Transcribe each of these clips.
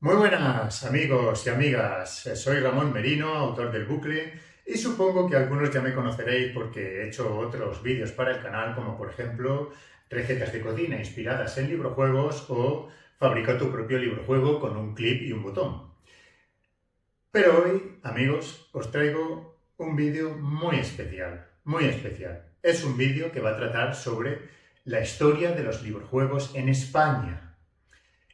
Muy buenas amigos y amigas, soy Ramón Merino, autor del bucle, y supongo que algunos ya me conoceréis porque he hecho otros vídeos para el canal, como por ejemplo recetas de cocina inspiradas en librojuegos o fabrica tu propio librojuego con un clip y un botón. Pero hoy, amigos, os traigo un vídeo muy especial, muy especial. Es un vídeo que va a tratar sobre la historia de los librojuegos en España.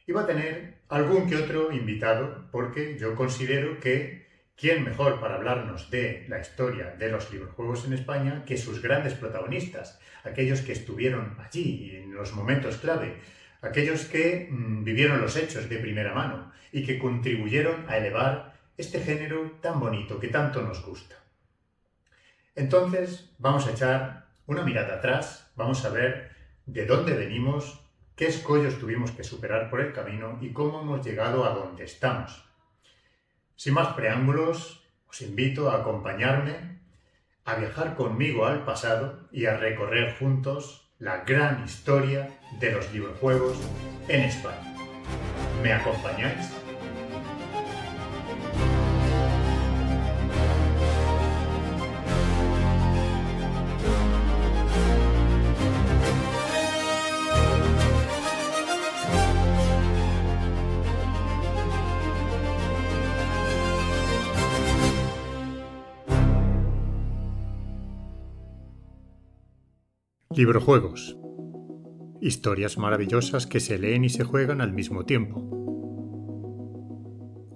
Y va a tener algún que otro invitado, porque yo considero que quién mejor para hablarnos de la historia de los librojuegos en España que sus grandes protagonistas, aquellos que estuvieron allí en los momentos clave, aquellos que vivieron los hechos de primera mano y que contribuyeron a elevar este género tan bonito que tanto nos gusta. Entonces vamos a echar una mirada atrás, vamos a ver de dónde venimos, qué escollos tuvimos que superar por el camino y cómo hemos llegado a donde estamos. Sin más preámbulos, os invito a acompañarme, a viajar conmigo al pasado y a recorrer juntos la gran historia de los librojuegos en España. ¿Me acompañáis? Librojuegos. Historias maravillosas que se leen y se juegan al mismo tiempo.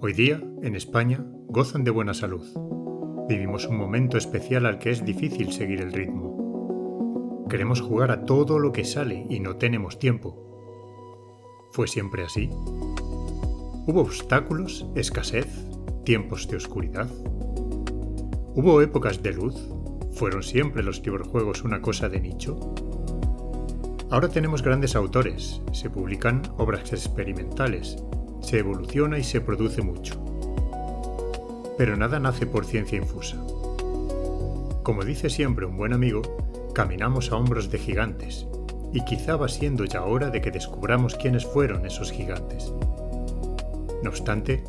Hoy día, en España, gozan de buena salud. Vivimos un momento especial al que es difícil seguir el ritmo. Queremos jugar a todo lo que sale y no tenemos tiempo. ¿Fue siempre así? ¿Hubo obstáculos, escasez, tiempos de oscuridad? ¿Hubo épocas de luz? ¿Fueron siempre los librojuegos una cosa de nicho? Ahora tenemos grandes autores, se publican obras experimentales, se evoluciona y se produce mucho. Pero nada nace por ciencia infusa. Como dice siempre un buen amigo, caminamos a hombros de gigantes, y quizá va siendo ya hora de que descubramos quiénes fueron esos gigantes. No obstante,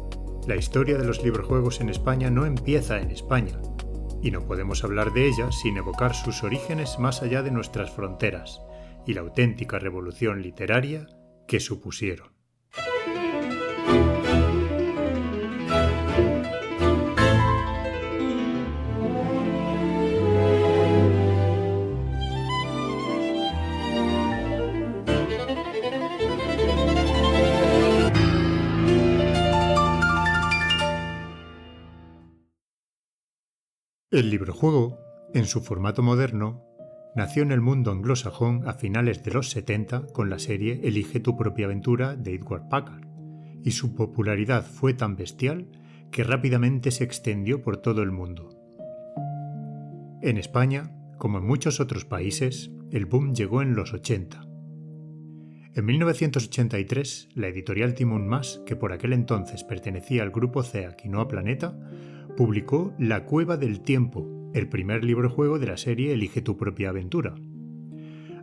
la historia de los librojuegos en España no empieza en España, y no podemos hablar de ella sin evocar sus orígenes más allá de nuestras fronteras y la auténtica revolución literaria que supusieron. El librojuego, en su formato moderno, nació en el mundo anglosajón a finales de los 70 con la serie Elige tu propia aventura de Edward Packard, y su popularidad fue tan bestial que rápidamente se extendió por todo el mundo. En España, como en muchos otros países, el boom llegó en los 80. En 1983, la editorial Timon Mas, que por aquel entonces pertenecía al grupo CEAC y no a Planeta, publicó La Cueva del Tiempo, el primer librojuego de la serie Elige tu propia aventura.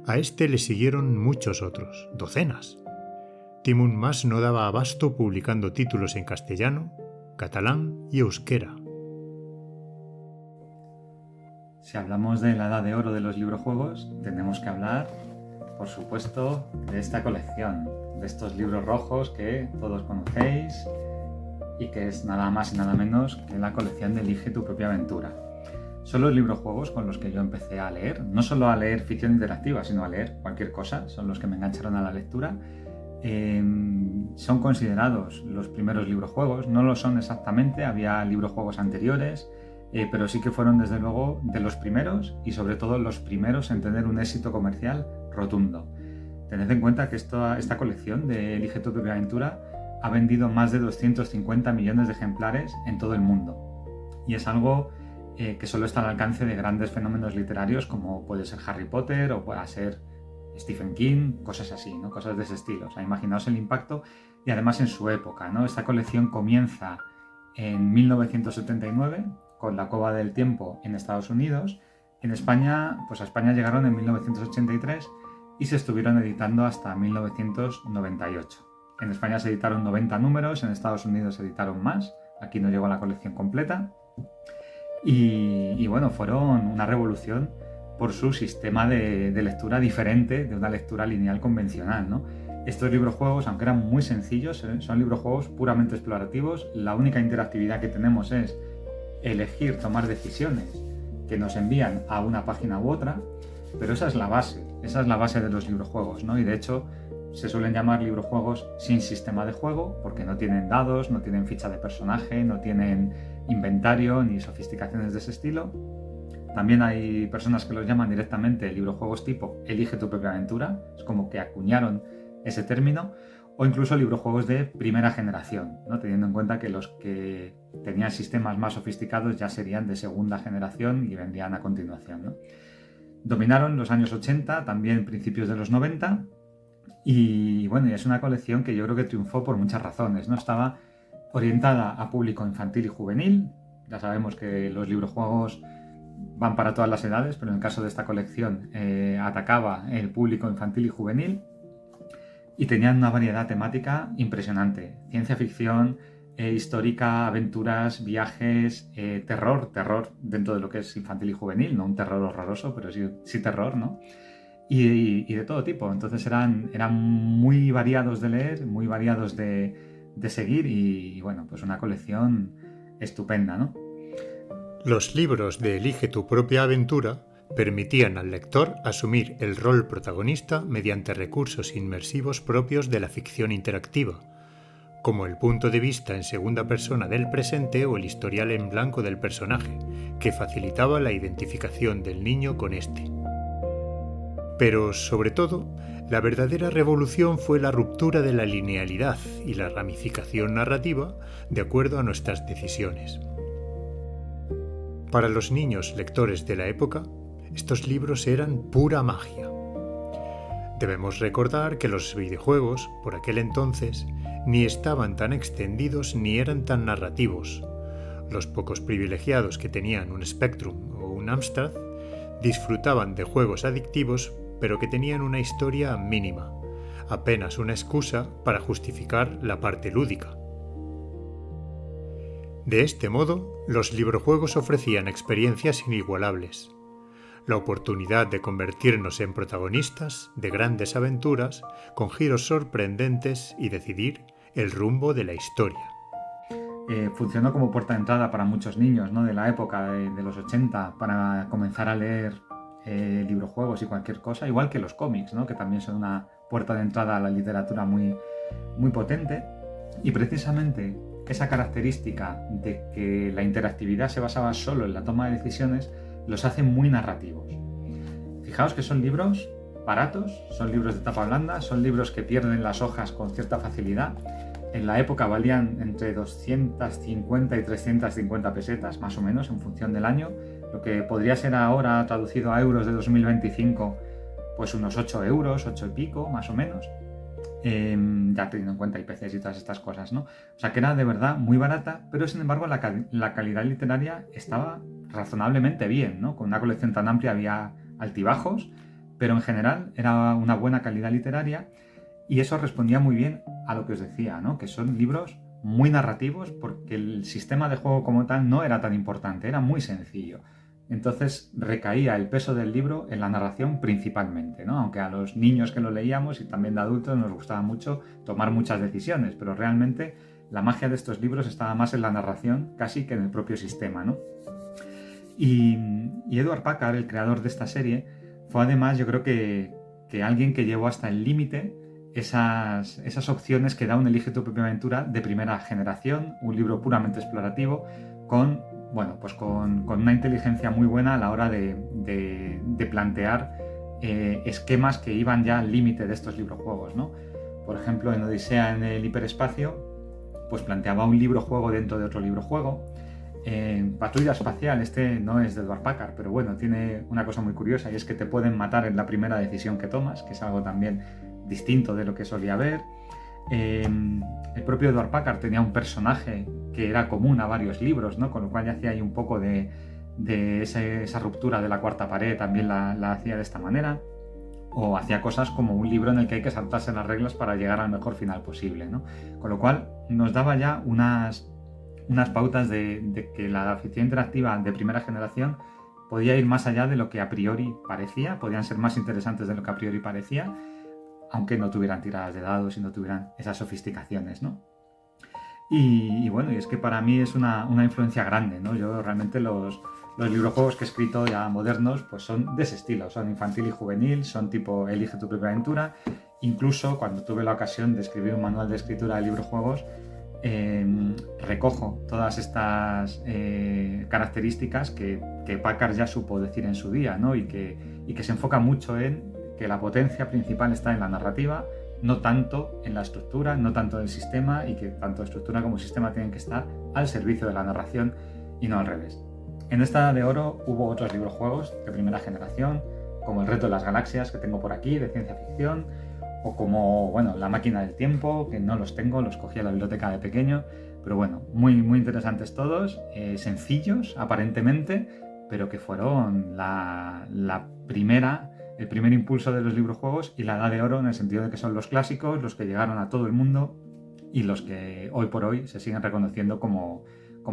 A este le siguieron muchos otros, docenas. Timon Mas no daba abasto publicando títulos en castellano, catalán y euskera. Si hablamos de la edad de oro de los librojuegos, tenemos que hablar, por supuesto, de esta colección, de estos libros rojos que todos conocéis y que es nada más y nada menos que la colección de Elige tu propia aventura. Son los librojuegos con los que yo empecé a leer, no solo a leer ficción interactiva, sino a leer cualquier cosa, son los que me engancharon a la lectura. Son considerados los primeros librojuegos, no lo son exactamente, había librojuegos anteriores, pero sí que fueron desde luego de los primeros y sobre todo los primeros en tener un éxito comercial rotundo. Tened en cuenta que esta colección de Elige tu propia aventura ha vendido más de 250 millones de ejemplares en todo el mundo y es algo que solo está al alcance de grandes fenómenos literarios como puede ser Harry Potter o pueda ser Stephen King, cosas así, ¿no? Cosas de ese estilo. O sea, imaginaos el impacto y además en su época, ¿no? Esta colección comienza en 1979 con La Cueva del Tiempo en Estados Unidos. En España, pues a España llegaron en 1983 y se estuvieron editando hasta 1998. En España se editaron 90 números, en Estados Unidos se editaron más. Aquí no llegó la colección completa. Y bueno, fueron una revolución por su sistema de lectura diferente de una lectura lineal convencional, ¿no? Estos librojuegos, aunque eran muy sencillos, son librojuegos puramente explorativos. La única interactividad que tenemos es elegir, tomar decisiones que nos envían a una página u otra, pero esa es la base de los librojuegos, ¿no? Y de hecho se suelen llamar librojuegos sin sistema de juego porque no tienen dados, no tienen ficha de personaje, no tienen inventario ni sofisticaciones de ese estilo. También hay personas que los llaman directamente librojuegos tipo elige tu propia aventura, es como que acuñaron ese término, o incluso librojuegos de primera generación, ¿no? Teniendo en cuenta que los que tenían sistemas más sofisticados ya serían de segunda generación y vendrían a continuación, ¿no? Dominaron los años 80, también principios de los 90, y bueno, y es una colección que yo creo que triunfó por muchas razones, ¿no? Estaba orientada a público infantil y juvenil. Ya sabemos que los librojuegos van para todas las edades, pero en el caso de esta colección atacaba el público infantil y juvenil, y tenían una variedad temática impresionante. Ciencia ficción, histórica, aventuras, viajes, terror dentro de lo que es infantil y juvenil, no un terror horroroso, pero sí terror, ¿no? Y de todo tipo. Entonces eran muy variados de leer, muy variados de seguir y bueno, pues una colección estupenda, ¿no? Los libros de Elige tu propia aventura permitían al lector asumir el rol protagonista mediante recursos inmersivos propios de la ficción interactiva, como el punto de vista en segunda persona del presente o el historial en blanco del personaje, que facilitaba la identificación del niño con este. Pero, sobre todo, la verdadera revolución fue la ruptura de la linealidad y la ramificación narrativa de acuerdo a nuestras decisiones. Para los niños lectores de la época, estos libros eran pura magia. Debemos recordar que los videojuegos, por aquel entonces, ni estaban tan extendidos ni eran tan narrativos. Los pocos privilegiados que tenían un Spectrum o un Amstrad disfrutaban de juegos adictivos, pero que tenían una historia mínima, apenas una excusa para justificar la parte lúdica. De este modo, los librojuegos ofrecían experiencias inigualables. La oportunidad de convertirnos en protagonistas de grandes aventuras con giros sorprendentes y decidir el rumbo de la historia. Funcionó como puerta de entrada para muchos niños, ¿no? De la época de los 80 para comenzar a leer librojuegos y cualquier cosa, igual que los cómics, ¿no? Que también son una puerta de entrada a la literatura muy, muy potente. Y precisamente esa característica de que la interactividad se basaba solo en la toma de decisiones los hace muy narrativos. Fijaos que son libros baratos, son libros de tapa blanda, son libros que pierden las hojas con cierta facilidad. En la época valían entre 250 y 350 pesetas, más o menos, en función del año. Lo que podría ser ahora, traducido a euros de 2025, pues unos 8 euros, 8 y pico, más o menos. Ya teniendo en cuenta IPCs y todas estas cosas, ¿no? O sea, que era de verdad muy barata, pero sin embargo la calidad literaria estaba razonablemente bien, ¿no? Con una colección tan amplia había altibajos, pero en general era una buena calidad literaria y eso respondía muy bien a lo que os decía, ¿no? Que son libros muy narrativos porque el sistema de juego como tal no era tan importante, era muy sencillo. Entonces recaía el peso del libro en la narración principalmente, ¿no? Aunque a los niños que lo leíamos y también de adultos nos gustaba mucho tomar muchas decisiones, pero realmente la magia de estos libros estaba más en la narración casi que en el propio sistema, ¿no? Y Edward Packard, el creador de esta serie, fue además, yo creo que alguien que llevó hasta el límite esas opciones que da un Elige tu propia aventura de primera generación, un libro puramente explorativo con una inteligencia muy buena a la hora de plantear esquemas que iban ya al límite de estos librojuegos, ¿no? Por ejemplo, en Odisea en el hiperespacio, pues planteaba un librojuego dentro de otro librojuego. En Patrulla Espacial, este no es de Edward Packard, pero bueno, tiene una cosa muy curiosa y es que te pueden matar en la primera decisión que tomas, que es algo también distinto de lo que solía haber. El propio Edward Packard tenía un personaje que era común a varios libros, ¿no? Con lo cual ya hacía ahí un poco de esa ruptura de la cuarta pared, también la hacía de esta manera. o hacía cosas como un libro en el que hay que saltarse las reglas para llegar al mejor final posible, ¿no? Con lo cual nos daba ya unas pautas de que la ficción interactiva de primera generación podía ir más allá de lo que a priori parecía, podían ser más interesantes de lo que a priori parecía, aunque no tuvieran tiradas de dados y no tuvieran esas sofisticaciones, ¿no? Y bueno, y es que para mí es una influencia grande, ¿no? Yo realmente los librojuegos que he escrito ya modernos pues son de ese estilo, son infantil y juvenil, son tipo elige tu propia aventura. Incluso cuando tuve la ocasión de escribir un manual de escritura de librojuegos, recojo todas estas características que Packard ya supo decir en su día, ¿no? y que se enfoca mucho en que la potencia principal está en la narrativa, no tanto en la estructura, no tanto en el sistema, y que tanto estructura como sistema tienen que estar al servicio de la narración y no al revés. En esta Edad de Oro hubo otros librojuegos de primera generación, como El Reto de las Galaxias, que tengo por aquí, de ciencia ficción, o como, bueno, La Máquina del Tiempo, que no los tengo, los cogí a la biblioteca de pequeño, pero bueno, muy, muy interesantes todos, sencillos aparentemente, pero que fueron el primer impulso de los librojuegos y la Edad de Oro, en el sentido de que son los clásicos, los que llegaron a todo el mundo y los que hoy por hoy se siguen reconociendo como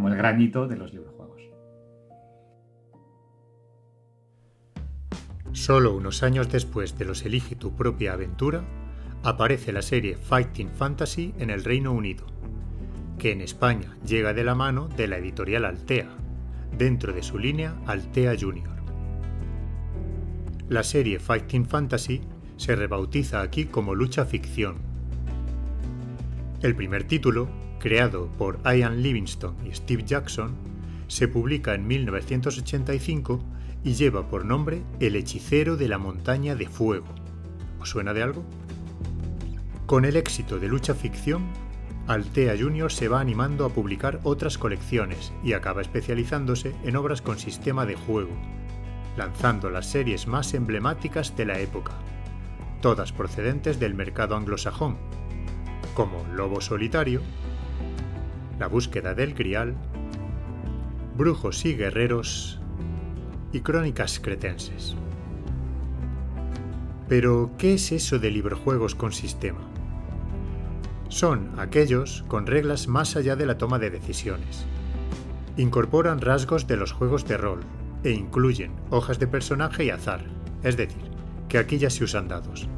el gran hito de los librojuegos. Solo unos años después de los Elige tu propia aventura, aparece la serie Fighting Fantasy en el Reino Unido, que en España llega de la mano de la editorial Altea, dentro de su línea Altea Junior. La serie Fighting Fantasy se rebautiza aquí como Lucha Ficción. El primer título, creado por Ian Livingstone y Steve Jackson, se publica en 1985 y lleva por nombre El Hechicero de la Montaña de Fuego. ¿Os suena de algo? Con el éxito de Lucha Ficción, Altea Junior se va animando a publicar otras colecciones y acaba especializándose en obras con sistema de juego, lanzando las series más emblemáticas de la época, todas procedentes del mercado anglosajón, como Lobo Solitario, La Búsqueda del Grial, Brujos y Guerreros y Crónicas Cretenses. Pero, ¿qué es eso de librojuegos con sistema? Son aquellos con reglas más allá de la toma de decisiones. Incorporan rasgos de los juegos de rol e incluyen hojas de personaje y azar, es decir, que aquí ya se usan dados,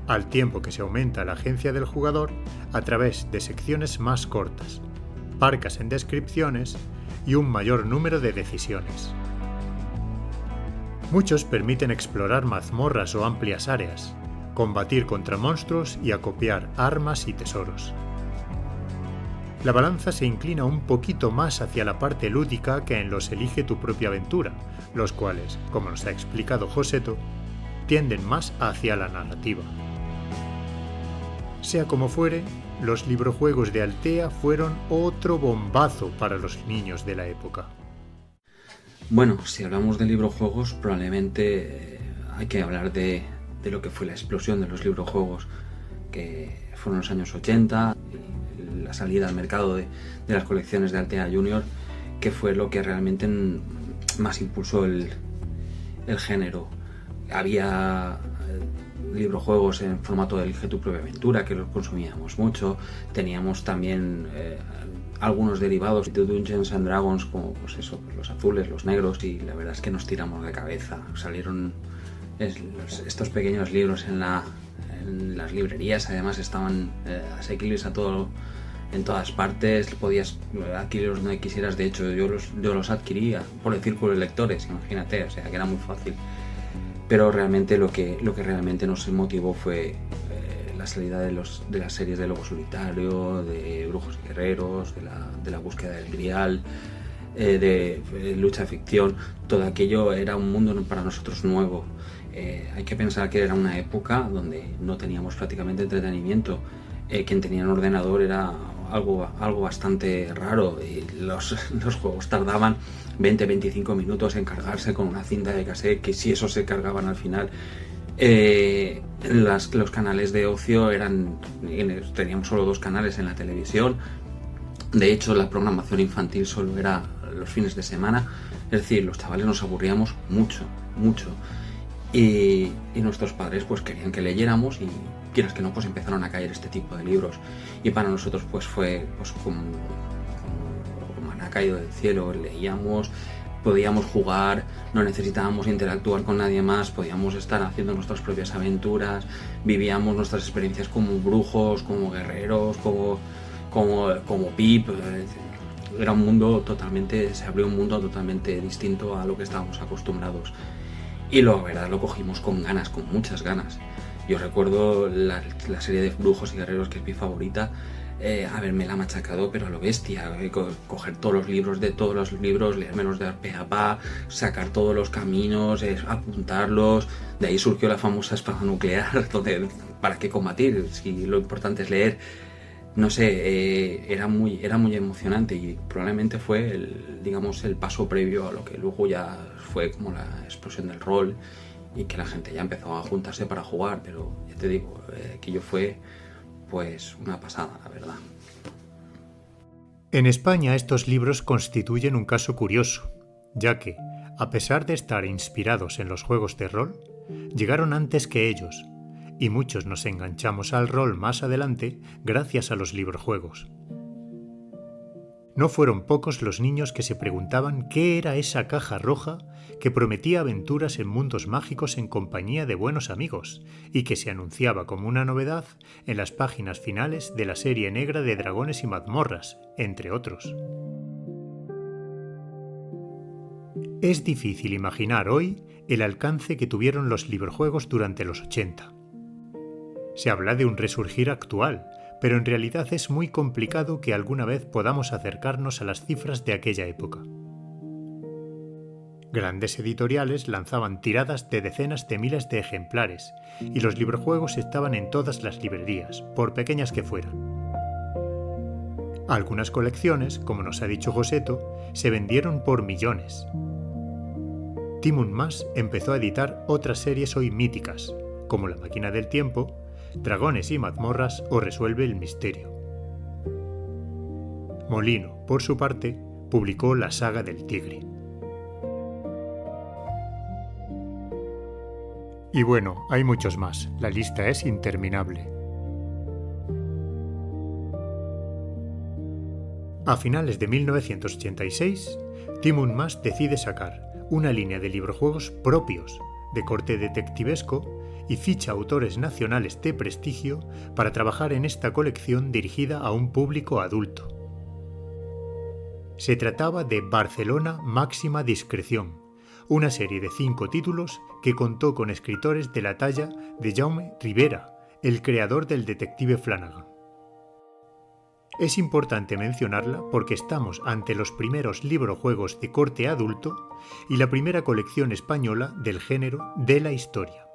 al tiempo que se aumenta la agencia del jugador a través de secciones más cortas, parcas en descripciones y un mayor número de decisiones. Muchos permiten explorar mazmorras o amplias áreas, combatir contra monstruos y acopiar armas y tesoros. La balanza se inclina un poquito más hacia la parte lúdica que en los Elige tu propia aventura, los cuales, como nos ha explicado Joseto, tienden más hacia la narrativa. Sea como fuere, los librojuegos de Altea fueron otro bombazo para los niños de la época. Bueno, si hablamos de librojuegos, probablemente hay que hablar de lo que fue la explosión de los librojuegos, que fueron los años 80, y la salida al mercado de las colecciones de Altea Junior, que fue lo que realmente más impulsó el género. Había librojuegos en formato de Elige tu propia aventura, que los consumíamos mucho. Teníamos también algunos derivados de Dungeons and Dragons, como pues eso, los azules, los negros, y la verdad es que nos tiramos de cabeza. Salieron estos pequeños libros en las librerías, además estaban asequibles en todas partes, podías adquirirlos donde quisieras. De hecho, yo los adquiría por el círculo de lectores, imagínate, o sea que era muy fácil. Pero realmente lo que realmente nos motivó fue la salida de las series de Lobo Solitario, de Brujos y Guerreros, de la Búsqueda del Grial, de Lucha Ficción. Todo aquello era un mundo para nosotros nuevo. Hay que pensar que era una época donde no teníamos prácticamente entretenimiento. Quien tenía un ordenador era algo bastante raro, y los juegos tardaban 20-25 minutos en cargarse con una cinta de cassette, que si eso se cargaban al final. Los canales de ocio teníamos solo 2 canales en la televisión. De hecho, la programación infantil solo era los fines de semana. Es decir, los chavales nos aburríamos mucho. y nuestros padres pues querían que leyéramos y quieras que no, pues empezaron a caer este tipo de libros. Y para nosotros pues fue pues como han caído del cielo. Leíamos, podíamos jugar, no necesitábamos interactuar con nadie más, podíamos estar haciendo nuestras propias aventuras, vivíamos nuestras experiencias como brujos, como guerreros, como Pip. Era un mundo totalmente, se abrió un mundo totalmente distinto a lo que estábamos acostumbrados. Y la verdad lo cogimos con ganas, con muchas ganas. Yo recuerdo la serie de brujos y guerreros, que es mi favorita, habérmela machacado pero a lo bestia, coger todos los libros, leérmelos de pe a pa, sacar todos los caminos, apuntarlos. De ahí surgió la famosa espada nuclear, donde ¿para qué combatir? Si lo importante es leer. No sé, era muy emocionante y probablemente fue el paso previo a lo que luego ya fue como la explosión del rol y que la gente ya empezó a juntarse para jugar, pero ya te digo, aquello fue pues una pasada, la verdad. En España estos libros constituyen un caso curioso, ya que, a pesar de estar inspirados en los juegos de rol, llegaron antes que ellos, y muchos nos enganchamos al rol más adelante gracias a los librojuegos. No fueron pocos los niños que se preguntaban qué era esa caja roja que prometía aventuras en mundos mágicos en compañía de buenos amigos y que se anunciaba como una novedad en las páginas finales de la serie negra de Dragones y Mazmorras, entre otros. Es difícil imaginar hoy el alcance que tuvieron los librojuegos durante los 80. Se habla de un resurgir actual, pero en realidad es muy complicado que alguna vez podamos acercarnos a las cifras de aquella época. Grandes editoriales lanzaban tiradas de decenas de miles de ejemplares, y los librojuegos estaban en todas las librerías, por pequeñas que fueran. Algunas colecciones, como nos ha dicho Joseto, se vendieron por millones. Tim & Mas empezó a editar otras series hoy míticas, como La Máquina del Tiempo, Dragones y Mazmorras o Resuelve el Misterio. Molino, por su parte, publicó La Saga del Tigre. Y bueno, hay muchos más, la lista es interminable. A finales de 1986, Tim & Mas decide sacar una línea de librojuegos propios, de corte detectivesco, y ficha autores nacionales de prestigio para trabajar en esta colección dirigida a un público adulto. Se trataba de Barcelona Máxima Discreción, una serie de 5 títulos que contó con escritores de la talla de Jaume Ribera, el creador del Detective Flanagan. Es importante mencionarla porque estamos ante los primeros librojuegos de corte adulto y la primera colección española del género de la historia.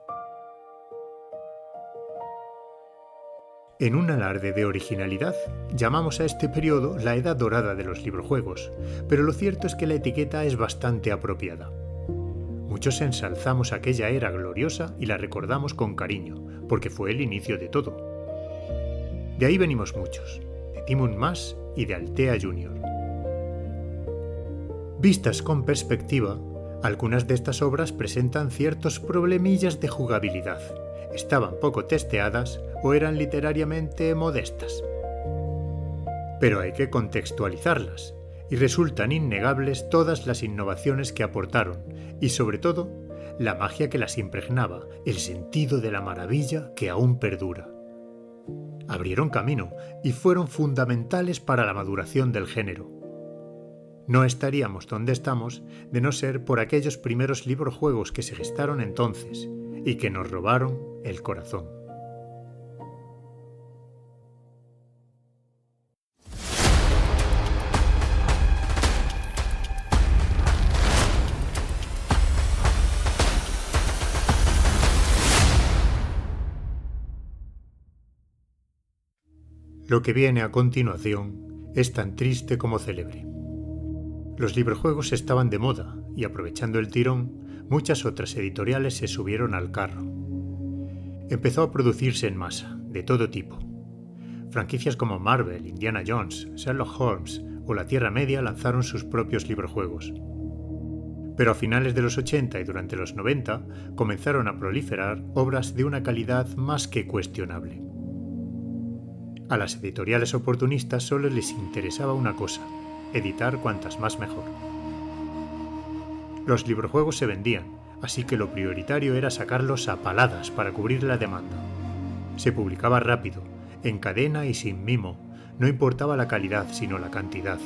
En un alarde de originalidad, llamamos a este periodo la edad dorada de los librojuegos, pero lo cierto es que la etiqueta es bastante apropiada. Muchos ensalzamos aquella era gloriosa y la recordamos con cariño, porque fue el inicio de todo. De ahí venimos muchos, de Tim & Mas y de Altea Junior. Vistas con perspectiva, algunas de estas obras presentan ciertos problemillas de jugabilidad. Estaban poco testeadas o eran literariamente modestas. Pero hay que contextualizarlas, y resultan innegables todas las innovaciones que aportaron, y sobre todo, la magia que las impregnaba, el sentido de la maravilla que aún perdura. Abrieron camino y fueron fundamentales para la maduración del género. No estaríamos donde estamos de no ser por aquellos primeros librojuegos que se gestaron entonces y que nos robaron el corazón. Lo que viene a continuación es tan triste como célebre. Los librojuegos estaban de moda y, aprovechando el tirón, muchas otras editoriales se subieron al carro. Empezó a producirse en masa, de todo tipo. Franquicias como Marvel, Indiana Jones, Sherlock Holmes o La Tierra Media lanzaron sus propios librojuegos. Pero a finales de los 80 y durante los 90 comenzaron a proliferar obras de una calidad más que cuestionable. A las editoriales oportunistas solo les interesaba una cosa: editar cuantas más mejor. Los librojuegos se vendían, así que lo prioritario era sacarlos a paladas para cubrir la demanda. Se publicaba rápido, en cadena y sin mimo, no importaba la calidad sino la cantidad.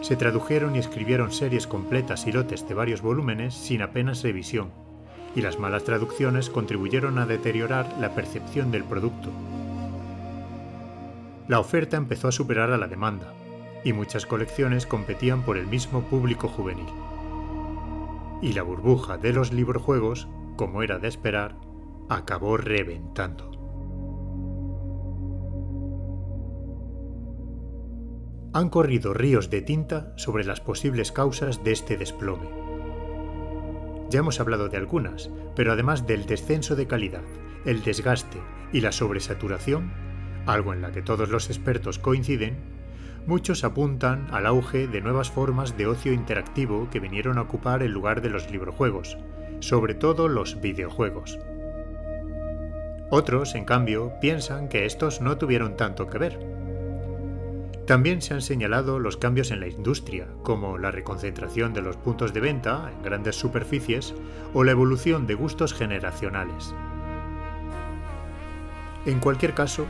Se tradujeron y escribieron series completas y lotes de varios volúmenes sin apenas revisión, y las malas traducciones contribuyeron a deteriorar la percepción del producto. La oferta empezó a superar a la demanda, y muchas colecciones competían por el mismo público juvenil. Y la burbuja de los librojuegos, como era de esperar, acabó reventando. Han corrido ríos de tinta sobre las posibles causas de este desplome. Ya hemos hablado de algunas, pero además del descenso de calidad, el desgaste y la sobresaturación, algo en la que todos los expertos coinciden, muchos apuntan al auge de nuevas formas de ocio interactivo que vinieron a ocupar el lugar de los librojuegos, sobre todo los videojuegos. Otros, en cambio, piensan que estos no tuvieron tanto que ver. También se han señalado los cambios en la industria, como la reconcentración de los puntos de venta en grandes superficies o la evolución de gustos generacionales. En cualquier caso,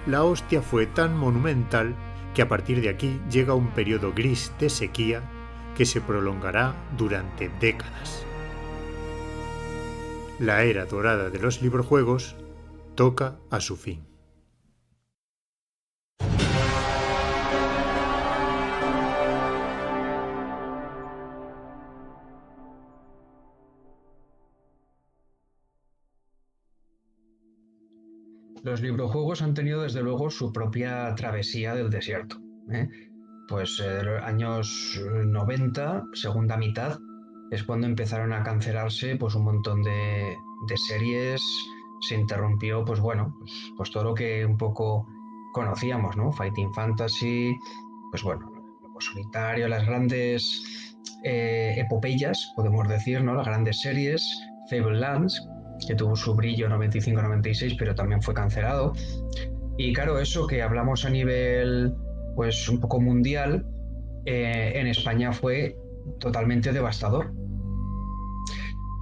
la hostia fue tan monumental que a partir de aquí llega un periodo gris de sequía que se prolongará durante décadas. La era dorada de los librojuegos toca a su fin. Los librojuegos han tenido desde luego su propia travesía del desierto. Pues los años 90, segunda mitad, es cuando empezaron a cancelarse pues un montón de series, se interrumpió pues todo lo que un poco conocíamos, ¿no? Fighting Fantasy, pues bueno, Lobo Solitario, las grandes epopeyas, podemos decir, ¿no? Las grandes series, Fablelands, que tuvo su brillo 95-96, pero también fue cancelado. Y claro, eso que hablamos a nivel pues un poco mundial, en España fue totalmente devastador.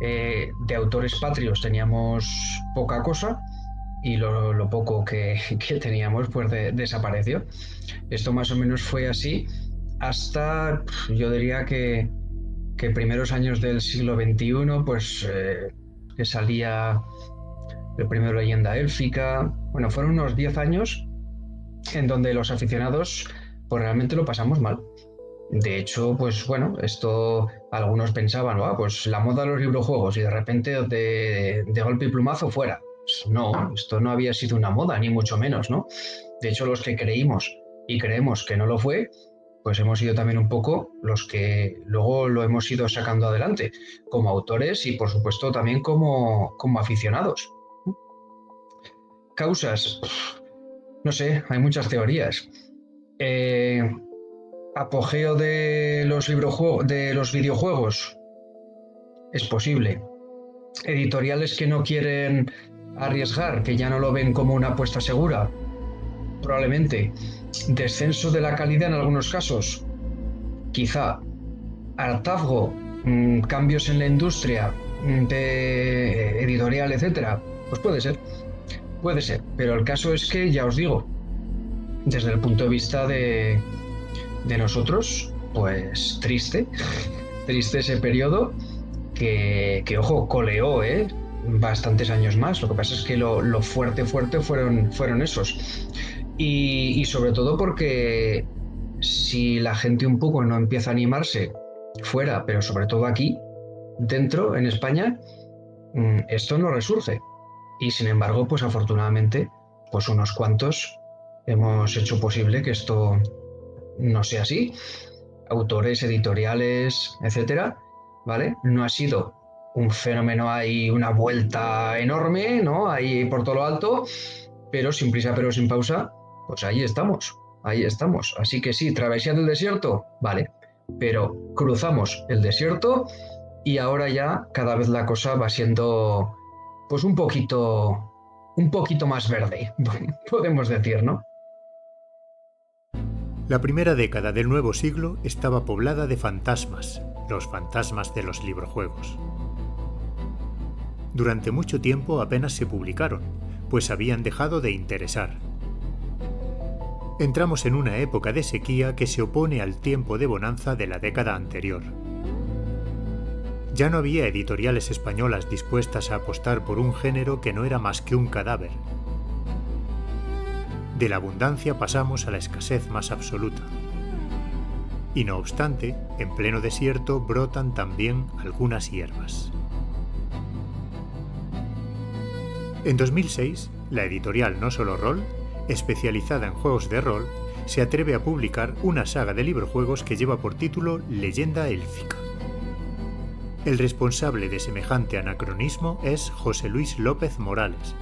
De autores patrios teníamos poca cosa y lo poco que teníamos pues desapareció. Esto más o menos fue así hasta, yo diría que primeros años del siglo XXI, pues que salía el primero Leyenda Élfica. Bueno, fueron unos 10 años en donde los aficionados pues realmente lo pasamos mal. De hecho, pues bueno, esto algunos pensaban, pues la moda de los librojuegos y de repente de golpe y plumazo fuera. Pues no, esto no había sido una moda, ni mucho menos, ¿no? De hecho, los que creímos y creemos que no lo fue, pues hemos sido también un poco los que luego lo hemos ido sacando adelante, como autores y por supuesto también como aficionados. Causas, no sé, hay muchas teorías. Apogeo de los videojuegos, es posible. Editoriales que no quieren arriesgar, que ya no lo ven como una apuesta segura, probablemente. Descenso de la calidad en algunos casos, quizá. Hartazgo, cambios en la industria de editorial, etcétera, pues puede ser, pero el caso es que, ya os digo, desde el punto de vista de nosotros, pues triste ese periodo que ojo, coleó bastantes años más. Lo que pasa es que lo fuerte fueron esos. Y sobre todo porque si la gente un poco no empieza a animarse fuera, pero sobre todo aquí, dentro, en España, esto no resurge. Y sin embargo, pues afortunadamente, pues unos cuantos hemos hecho posible que esto no sea así. Autores, editoriales, etcétera, ¿vale? No ha sido un fenómeno, hay una vuelta enorme, ¿no? Ahí por todo lo alto, pero sin prisa, pero sin pausa, pues ahí estamos. Así que sí, travesía del desierto, vale, pero cruzamos el desierto y ahora ya cada vez la cosa va siendo pues un poquito más verde, podemos decir, ¿no? La primera década del nuevo siglo estaba poblada de fantasmas, los fantasmas de los librojuegos. Durante mucho tiempo apenas se publicaron, pues habían dejado de interesar. Entramos en una época de sequía que se opone al tiempo de bonanza de la década anterior. Ya no había editoriales españolas dispuestas a apostar por un género que no era más que un cadáver. De la abundancia pasamos a la escasez más absoluta. Y no obstante, en pleno desierto brotan también algunas hierbas. En 2006, la editorial No Solo Rol, especializada en juegos de rol, se atreve a publicar una saga de librojuegos que lleva por título Leyenda Élfica. El responsable de semejante anacronismo es José Luis López Morales,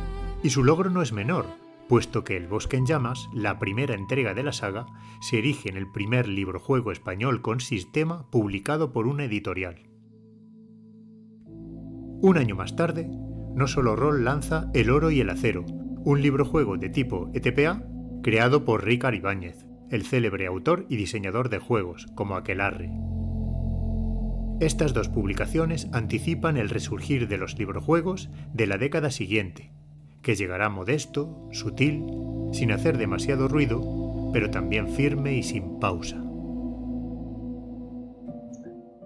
y su logro no es menor, puesto que El Bosque en Llamas, la primera entrega de la saga, se erige en el primer librojuego español con sistema publicado por una editorial. Un año más tarde, No Solo Rol lanza El Oro y el Acero, un librojuego de tipo ETPA creado por Ricard Ibáñez, el célebre autor y diseñador de juegos, como Aquelarre. Estas dos publicaciones anticipan el resurgir de los librojuegos de la década siguiente, que llegará modesto, sutil, sin hacer demasiado ruido, pero también firme y sin pausa.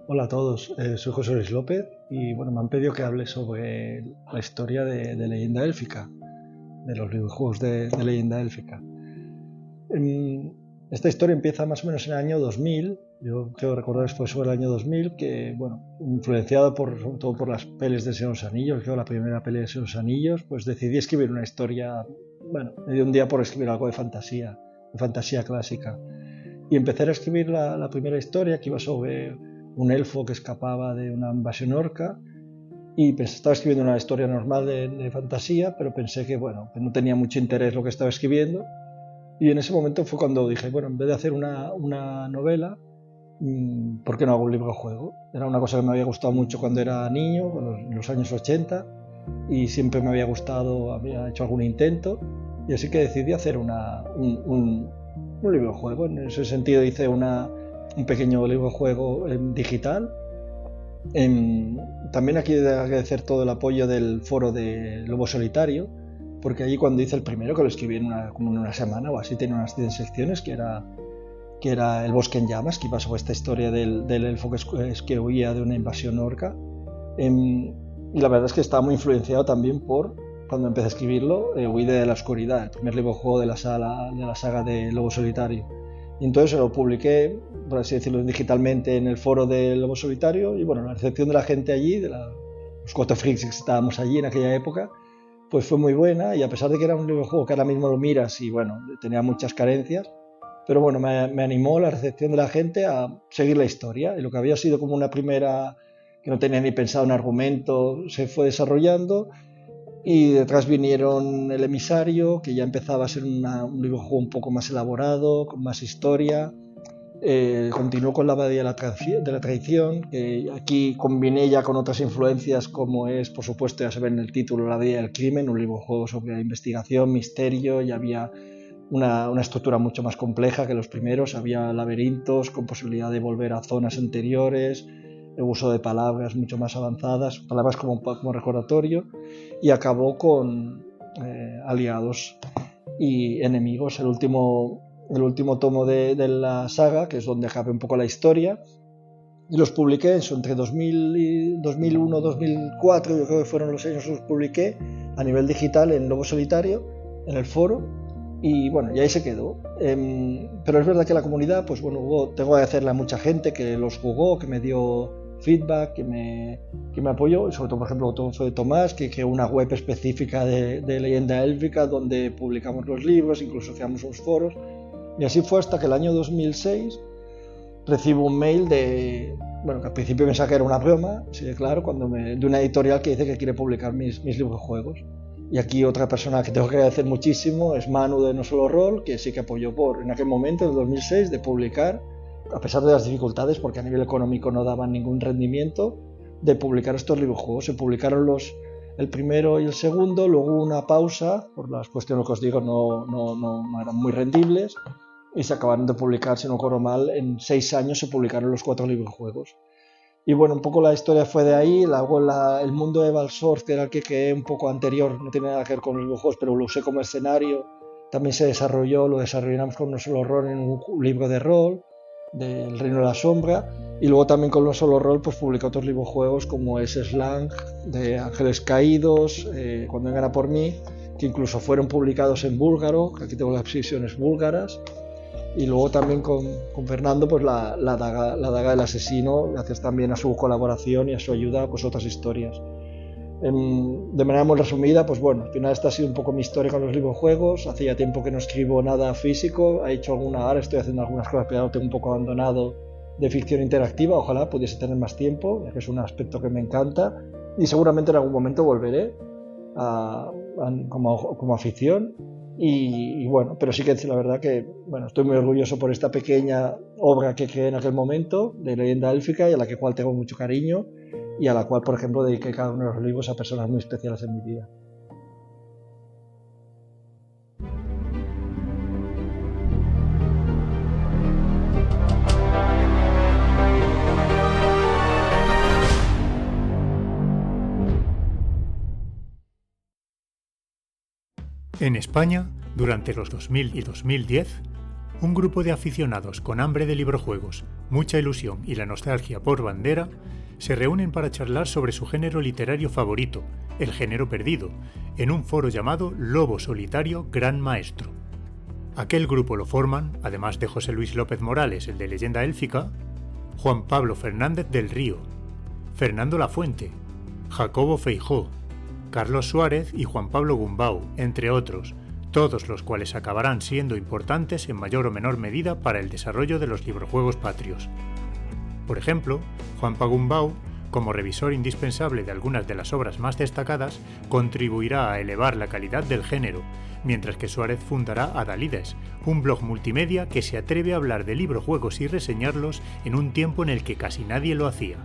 Hola a todos, soy José Luis López y me han pedido que hable sobre la historia de Leyenda Élfica, de los videojuegos de Leyenda Élfica. Esta historia empieza más o menos en el año 2000, yo creo recordar que fue sobre el año 2000, que influenciado sobre todo por las pelis de Señor de los Anillos, la primera peli de Señor de los Anillos, pues decidí escribir una historia, me dio un día por escribir algo de fantasía clásica. Y empecé a escribir la primera historia, que iba sobre un elfo que escapaba de una invasión orca, y estaba escribiendo una historia normal de fantasía, pero pensé que no tenía mucho interés lo que estaba escribiendo. Y en ese momento fue cuando dije, en vez de hacer una novela, ¿por qué no hago un librojuego? Era una cosa que me había gustado mucho cuando era niño, en los años 80, y siempre me había gustado, había hecho algún intento, y así que decidí hacer un librojuego. En ese sentido hice un pequeño librojuego digital. También aquí he de agradecer todo el apoyo del foro de Lobo Solitario, porque allí cuando hice el primero, que lo escribí como en una semana o así, tenía unas 10 secciones, que era El Bosque en Llamas, que iba sobre esta historia del elfo que huía de una invasión orca. Y la verdad es que estaba muy influenciado también por, cuando empecé a escribirlo, Huí de la Oscuridad, el primer librojuego de la saga de Lobo Solitario. Y entonces lo publiqué, por así decirlo, digitalmente en el foro del Lobo Solitario, y la recepción de la gente allí, los 4 freaks que estábamos allí en aquella época, pues fue muy buena, y a pesar de que era un librojuego que ahora mismo lo miras y tenía muchas carencias, pero me animó la recepción de la gente a seguir la historia, y lo que había sido como una primera, que no tenía ni pensado un argumento, se fue desarrollando, y detrás vinieron El Emisario, que ya empezaba a ser un librojuego un poco más elaborado, con más historia. Continuó con La Abadía de la Traición, que aquí combiné ya con otras influencias, como es, por supuesto, ya se ve en el título, La Abadía del Crimen, un librojuego sobre investigación, misterio, y había una estructura mucho más compleja que los primeros, había laberintos con posibilidad de volver a zonas anteriores, el uso de palabras mucho más avanzadas, palabras como recordatorio, y acabó con aliados y enemigos, el último tomo de la saga, que es donde acabé un poco la historia, y los publiqué entre 2001 2004, yo creo que fueron los años que los publiqué a nivel digital en Lobo Solitario, en el foro, y y ahí se quedó. Pero es verdad que la comunidad, tengo que agradecerle a mucha gente que los jugó, que me dio feedback, que me apoyó, y sobre todo, por ejemplo, fue Tomás, que creó una web específica de Leyenda Élfica donde publicamos los libros, incluso hacíamos unos foros. Y así fue hasta que el año 2006 recibo un mail que al principio pensaba que era una broma, sí, claro, de una editorial que dice que quiere publicar mis librojuegos. Y aquí otra persona que tengo que agradecer muchísimo es Manu de No Solo Rol, que sí que apoyó en aquel momento, en el 2006, de publicar a pesar de las dificultades, porque a nivel económico no daban ningún rendimiento, de publicar estos librojuegos. Se publicaron el primero y el segundo, luego hubo una pausa, por las cuestiones que os digo no eran muy rendibles, y se acabaron de publicar, si no recuerdo mal, en 6 años se publicaron los 4 librojuegos. Y bueno, un poco la historia fue de ahí. Luego el mundo de Valsource, que era el que creé un poco anterior, no tiene nada que ver con los videojuegos, pero lo usé como escenario, también lo desarrollamos con No Solo Rol en un libro de rol, del Reino de la Sombra, y luego también con No Solo Rol pues publiqué otros librojuegos como es Slang, de Ángeles Caídos, Cuando vengan a por mí, que incluso fueron publicados en búlgaro, que aquí tengo las versiones búlgaras. Y luego también con Fernando, pues la daga del asesino, gracias también a su colaboración y a su ayuda, pues otras historias. De manera muy resumida, pues bueno, al final esta ha sido un poco mi historia con los librojuegos. Hace ya tiempo que no escribo nada físico, ahora estoy haciendo algunas cosas, pero lo tengo un poco abandonado, de ficción interactiva. Ojalá pudiese tener más tiempo, ya que es un aspecto que me encanta, y seguramente en algún momento volveré como afición. Y bueno, pero sí que la verdad que bueno, estoy muy orgulloso por esta pequeña obra que creé en aquel momento de leyenda élfica, y a la cual tengo mucho cariño, y a la cual, por ejemplo, dediqué cada uno de los libros a personas muy especiales en mi vida. En España, durante los 2000 y 2010, un grupo de aficionados con hambre de librojuegos, mucha ilusión y la nostalgia por bandera, se reúnen para charlar sobre su género literario favorito, el género perdido, en un foro llamado Lobo Solitario Gran Maestro. Aquel grupo lo forman, además de José Luis López Morales, el de Leyenda Élfica, Juan Pablo Fernández del Río, Fernando Lafuente, Jacobo Feijó, Carlos Suárez y Juan Pablo Gumbau, entre otros, todos los cuales acabarán siendo importantes en mayor o menor medida para el desarrollo de los librojuegos patrios. Por ejemplo, Juan Pablo Gumbau, como revisor indispensable de algunas de las obras más destacadas, contribuirá a elevar la calidad del género, mientras que Suárez fundará Adalides, un blog multimedia que se atreve a hablar de librojuegos y reseñarlos en un tiempo en el que casi nadie lo hacía.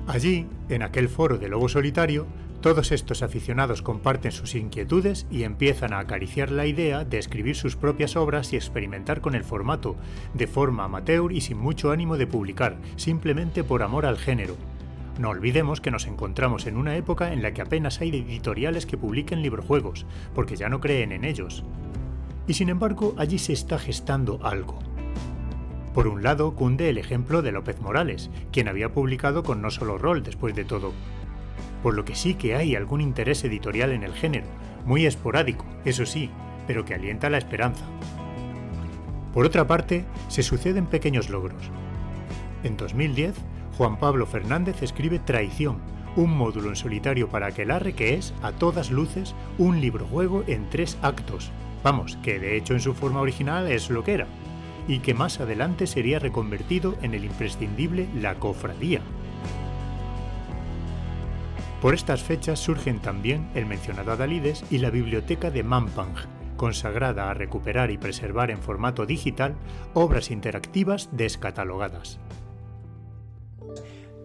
Allí, en aquel foro de Lobo Solitario, todos estos aficionados comparten sus inquietudes y empiezan a acariciar la idea de escribir sus propias obras y experimentar con el formato, de forma amateur y sin mucho ánimo de publicar, simplemente por amor al género. No olvidemos que nos encontramos en una época en la que apenas hay editoriales que publiquen librojuegos, porque ya no creen en ellos. Y sin embargo, allí se está gestando algo. Por un lado, cunde el ejemplo de López Morales, quien había publicado con No Solo Rol después de todo. Por lo que sí que hay algún interés editorial en el género, muy esporádico, eso sí, pero que alienta la esperanza. Por otra parte, se suceden pequeños logros. En 2010, Juan Pablo Fernández escribe Traición, un módulo en solitario para aquelarre que es, a todas luces, un librojuego en 3 actos. Vamos, que de hecho en su forma original es lo que era, y que más adelante sería reconvertido en el imprescindible La Cofradía. Por estas fechas surgen también el mencionado Adalides y la biblioteca de Mampang, consagrada a recuperar y preservar en formato digital obras interactivas descatalogadas.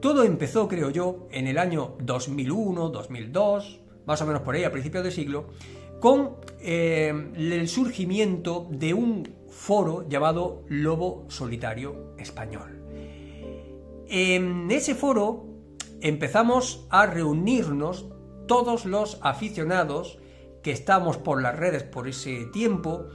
Todo empezó, creo yo, en el año 2001, 2002, más o menos por ahí, a principios de siglo, con el surgimiento de un foro llamado Lobo Solitario Español. En ese foro empezamos a reunirnos todos los aficionados que estábamos por las redes por ese tiempo,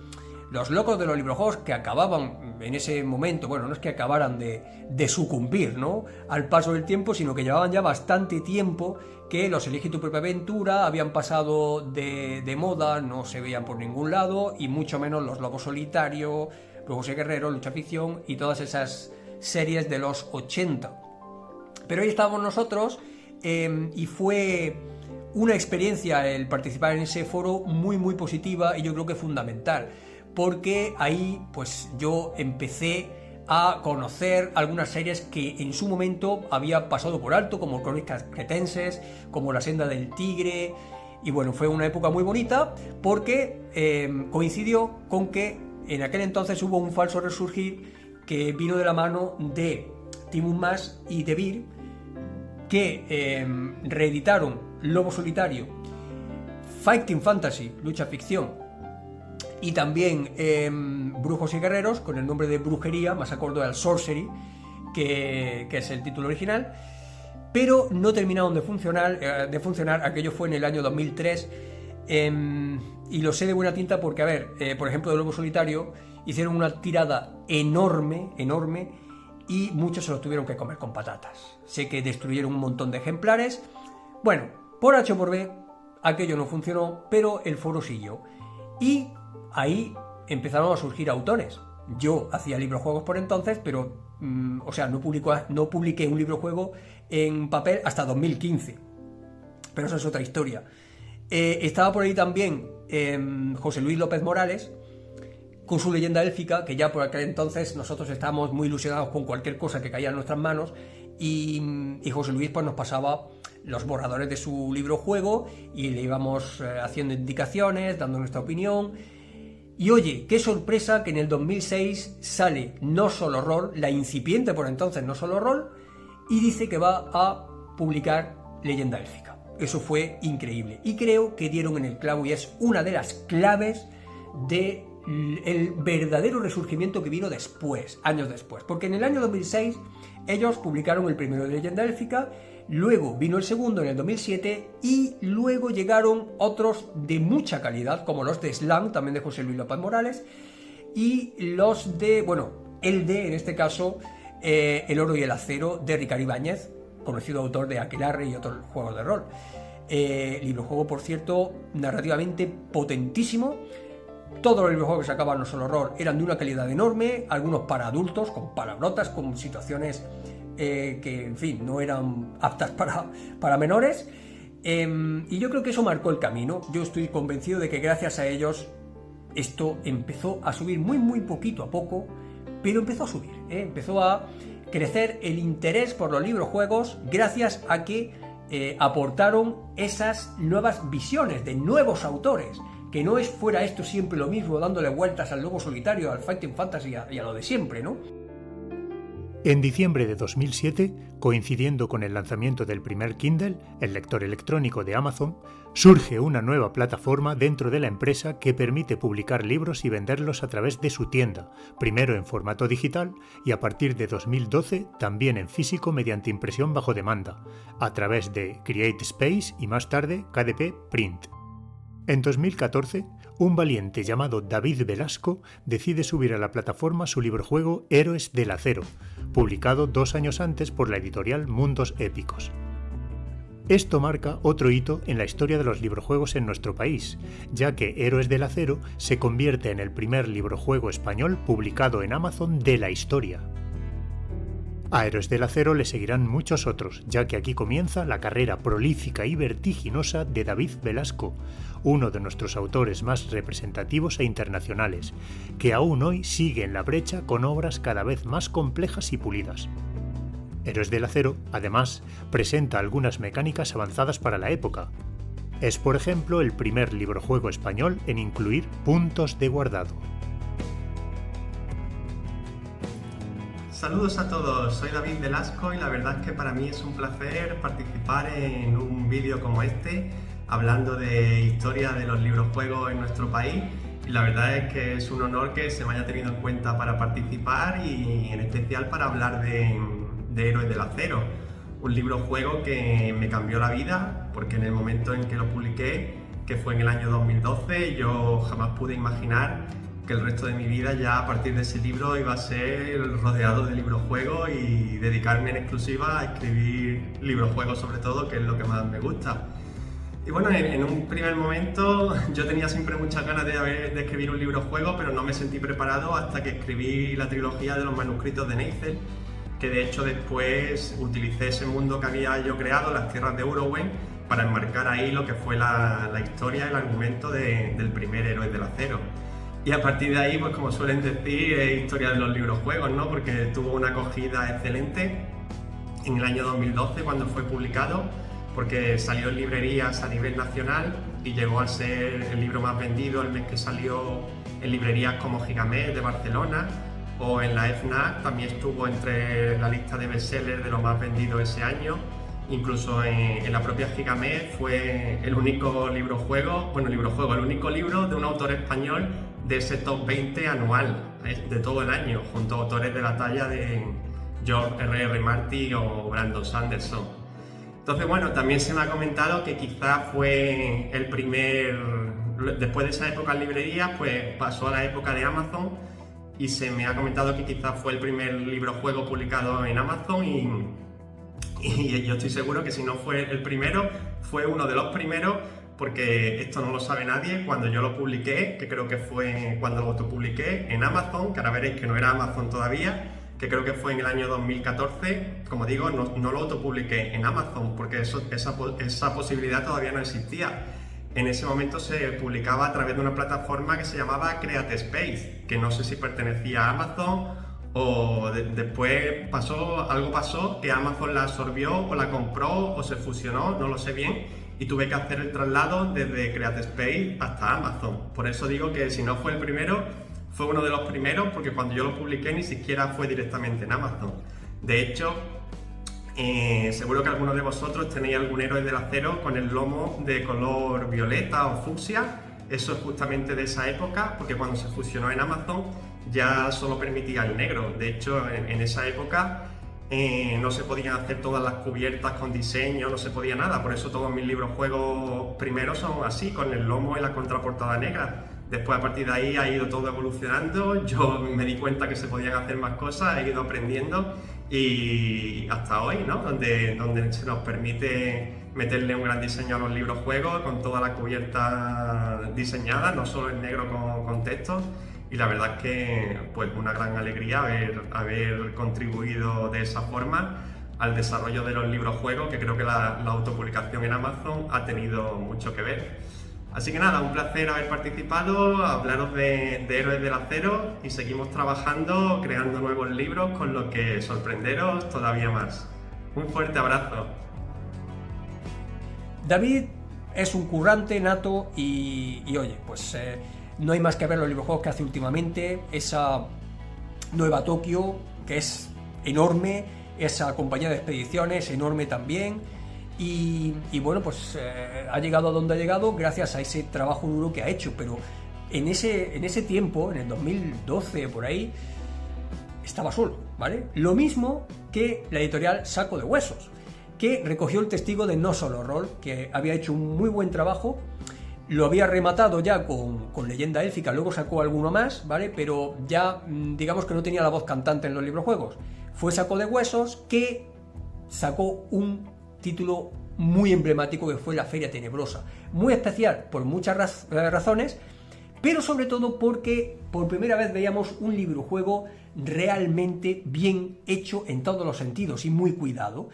los locos de los librojuegos que acababan en ese momento, bueno, no es que acabaran de sucumbir, ¿no?, al paso del tiempo, sino que llevaban ya bastante tiempo que los Elige tu propia aventura habían pasado de moda, no se veían por ningún lado, y mucho menos los Lobos Solitario, José Guerrero, Lucha Ficción y todas esas series de los 80. Pero ahí estábamos nosotros y fue una experiencia el participar en ese foro muy muy positiva y yo creo que fundamental, porque ahí pues yo empecé a conocer algunas series que en su momento había pasado por alto, como Crónicas Cretenses, como La Senda del Tigre, y bueno, fue una época muy bonita porque coincidió con que en aquel entonces hubo un falso resurgir que vino de la mano de Tim Mas y De Beer, que reeditaron Lobo Solitario, Fighting Fantasy, lucha ficción, y también Brujos y Guerreros, con el nombre de Brujería, más acorde al Sorcery, que es el título original, pero no terminaron de funcionar. Aquello fue en el año 2003, y lo sé de buena tinta porque, a ver, por ejemplo, de Lobo Solitario hicieron una tirada enorme, y muchos se los tuvieron que comer con patatas. Sé que destruyeron un montón de ejemplares. Bueno, por H o por B, aquello no funcionó, pero el foro siguió. Y ahí empezaron a surgir autores. Yo hacía librojuegos por entonces, pero no publiqué un librojuego en papel hasta 2015. Pero eso es otra historia. Estaba por ahí también José Luis López Morales, con su Leyenda Élfica, que ya por aquel entonces nosotros estábamos muy ilusionados con cualquier cosa que caía en nuestras manos, y José Luis pues nos pasaba los borradores de su librojuego y le íbamos haciendo indicaciones, dando nuestra opinión. Y oye, qué sorpresa que en el 2006 sale No Solo Roll, la incipiente por entonces No Solo Roll, y dice que va a publicar Leyenda Élfica. Eso fue increíble y creo que dieron en el clavo, y es una de las claves de el verdadero resurgimiento que vino después, años después, porque en el año 2006 ellos publicaron el primero de Leyenda Élfica, luego vino el segundo en el 2007 y luego llegaron otros de mucha calidad, como los de Slam, también de José Luis López Morales, y los de, el de, en este caso, El Oro y el Acero, de Ricardo Ibáñez, conocido autor de Aquelarre y otros juegos de rol. Librojuego, por cierto, narrativamente potentísimo. Todos los librojuegos que sacaban No Solo Roll eran de una calidad enorme, algunos para adultos, con palabrotas, con situaciones que, en fin, no eran aptas para menores. Y yo creo que eso marcó el camino. Yo estoy convencido de que gracias a ellos esto empezó a subir muy poquito a poco, pero empezó a subir, empezó a crecer el interés por los librojuegos gracias a que aportaron esas nuevas visiones de nuevos autores. Que no fuera esto siempre lo mismo, dándole vueltas al Lobo Solitario, al Fighting Fantasy y a lo de siempre, ¿no? En diciembre de 2007, coincidiendo con el lanzamiento del primer Kindle, el lector electrónico de Amazon, surge una nueva plataforma dentro de la empresa que permite publicar libros y venderlos a través de su tienda, primero en formato digital y a partir de 2012 también en físico mediante impresión bajo demanda, a través de CreateSpace y más tarde KDP Print. En 2014, un valiente llamado David Velasco decide subir a la plataforma su librojuego Héroes del Acero, publicado 2 años antes por la editorial Mundos Épicos. Esto marca otro hito en la historia de los librojuegos en nuestro país, ya que Héroes del Acero se convierte en el primer librojuego español publicado en Amazon de la historia. A Héroes del Acero le seguirán muchos otros, ya que aquí comienza la carrera prolífica y vertiginosa de David Velasco, uno de nuestros autores más representativos e internacionales, que aún hoy sigue en la brecha con obras cada vez más complejas y pulidas. Héroes del Acero, además, presenta algunas mecánicas avanzadas para la época. Es, por ejemplo, el primer librojuego español en incluir puntos de guardado. Saludos a todos, soy David Velasco y la verdad es que para mí es un placer participar en un vídeo como este, hablando de historia de los librojuegos en nuestro país, y la verdad es que es un honor que se me haya tenido en cuenta para participar y en especial para hablar de Héroes del Acero, un librojuego que me cambió la vida porque en el momento en que lo publiqué, que fue en el año 2012, yo jamás pude imaginar que el resto de mi vida ya a partir de ese libro iba a ser rodeado de librojuegos y dedicarme en exclusiva a escribir librojuegos sobre todo, que es lo que más me gusta. Y bueno, en un primer momento yo tenía siempre muchas ganas de escribir un librojuego, pero no me sentí preparado hasta que escribí la trilogía de los manuscritos de Neithel, que de hecho después utilicé ese mundo que había yo creado, las tierras de Urowen, para enmarcar ahí lo que fue la historia, el argumento del primer Héroes del Acero. Y a partir de ahí, pues como suelen decir, es historia de los librojuegos, ¿no? Porque tuvo una acogida excelente en el año 2012 cuando fue publicado, porque salió en librerías a nivel nacional y llegó a ser el libro más vendido el mes que salió en librerías como Gigamesh de Barcelona, o en la FNAC también estuvo entre la lista de bestsellers de lo más vendido ese año. Incluso en la propia Gigamesh fue el único el único libro de un autor español de ese top 20 anual de todo el año, junto a autores de la talla de George R.R. Martin o Brandon Sanderson. Entonces, bueno, también se me ha comentado que quizás fue el primer, después de esa época en librerías, pues pasó a la época de Amazon, y se me ha comentado que quizás fue el primer libro juego publicado en Amazon, y yo estoy seguro que si no fue el primero, fue uno de los primeros, porque esto no lo sabe nadie. Cuando yo lo publiqué, que creo que fue cuando lo autopubliqué en Amazon, que ahora veréis que no era Amazon todavía, que creo que fue en el año 2014, como digo, no lo autopubliqué en Amazon, porque esa posibilidad todavía no existía. En ese momento se publicaba a través de una plataforma que se llamaba CreateSpace, que no sé si pertenecía a Amazon o después algo pasó que Amazon la absorbió o la compró o se fusionó, no lo sé bien, y tuve que hacer el traslado desde CreateSpace hasta Amazon. Por eso digo que si no fue el primero, fue uno de los primeros, porque cuando yo lo publiqué ni siquiera fue directamente en Amazon. De hecho, seguro que algunos de vosotros tenéis algún Héroe del Acero con el lomo de color violeta o fucsia. Eso es justamente de esa época, porque cuando se fusionó en Amazon ya solo permitía el negro. De hecho, en esa época no se podían hacer todas las cubiertas con diseño, no se podía nada. Por eso todos mis libros juegos primeros son así, con el lomo y la contraportada negra. Después, a partir de ahí, ha ido todo evolucionando. Yo me di cuenta que se podían hacer más cosas, he ido aprendiendo, y hasta hoy, ¿no? Donde se nos permite meterle un gran diseño a los libros juegos, con toda la cubierta diseñada, no solo en negro con texto. Y la verdad es que pues una gran alegría haber contribuido de esa forma al desarrollo de los libros juegos, que creo que la autopublicación en Amazon ha tenido mucho que ver. Así que nada, un placer haber participado, hablaros de Héroes del Acero, y seguimos trabajando, creando nuevos libros con los que sorprenderos todavía más. Un fuerte abrazo. David es un currante nato y oye, pues no hay más que ver los librojuegos que hace últimamente, esa nueva Tokio, que es enorme, esa compañía de expediciones enorme también. Y bueno, pues ha llegado a donde ha llegado gracias a ese trabajo duro que ha hecho, pero en ese tiempo, en el 2012 por ahí, estaba solo, ¿vale? Lo mismo que la editorial Saco de Huesos, que recogió el testigo de No Solo Roll, que había hecho un muy buen trabajo, lo había rematado ya con Leyenda Élfica, luego sacó alguno más, ¿vale? Pero ya digamos que no tenía la voz cantante en los librojuegos. Fue Saco de Huesos que sacó un título muy emblemático, que fue La Feria Tenebrosa, muy especial por muchas razones, pero sobre todo porque por primera vez veíamos un librojuego realmente bien hecho en todos los sentidos y muy cuidado.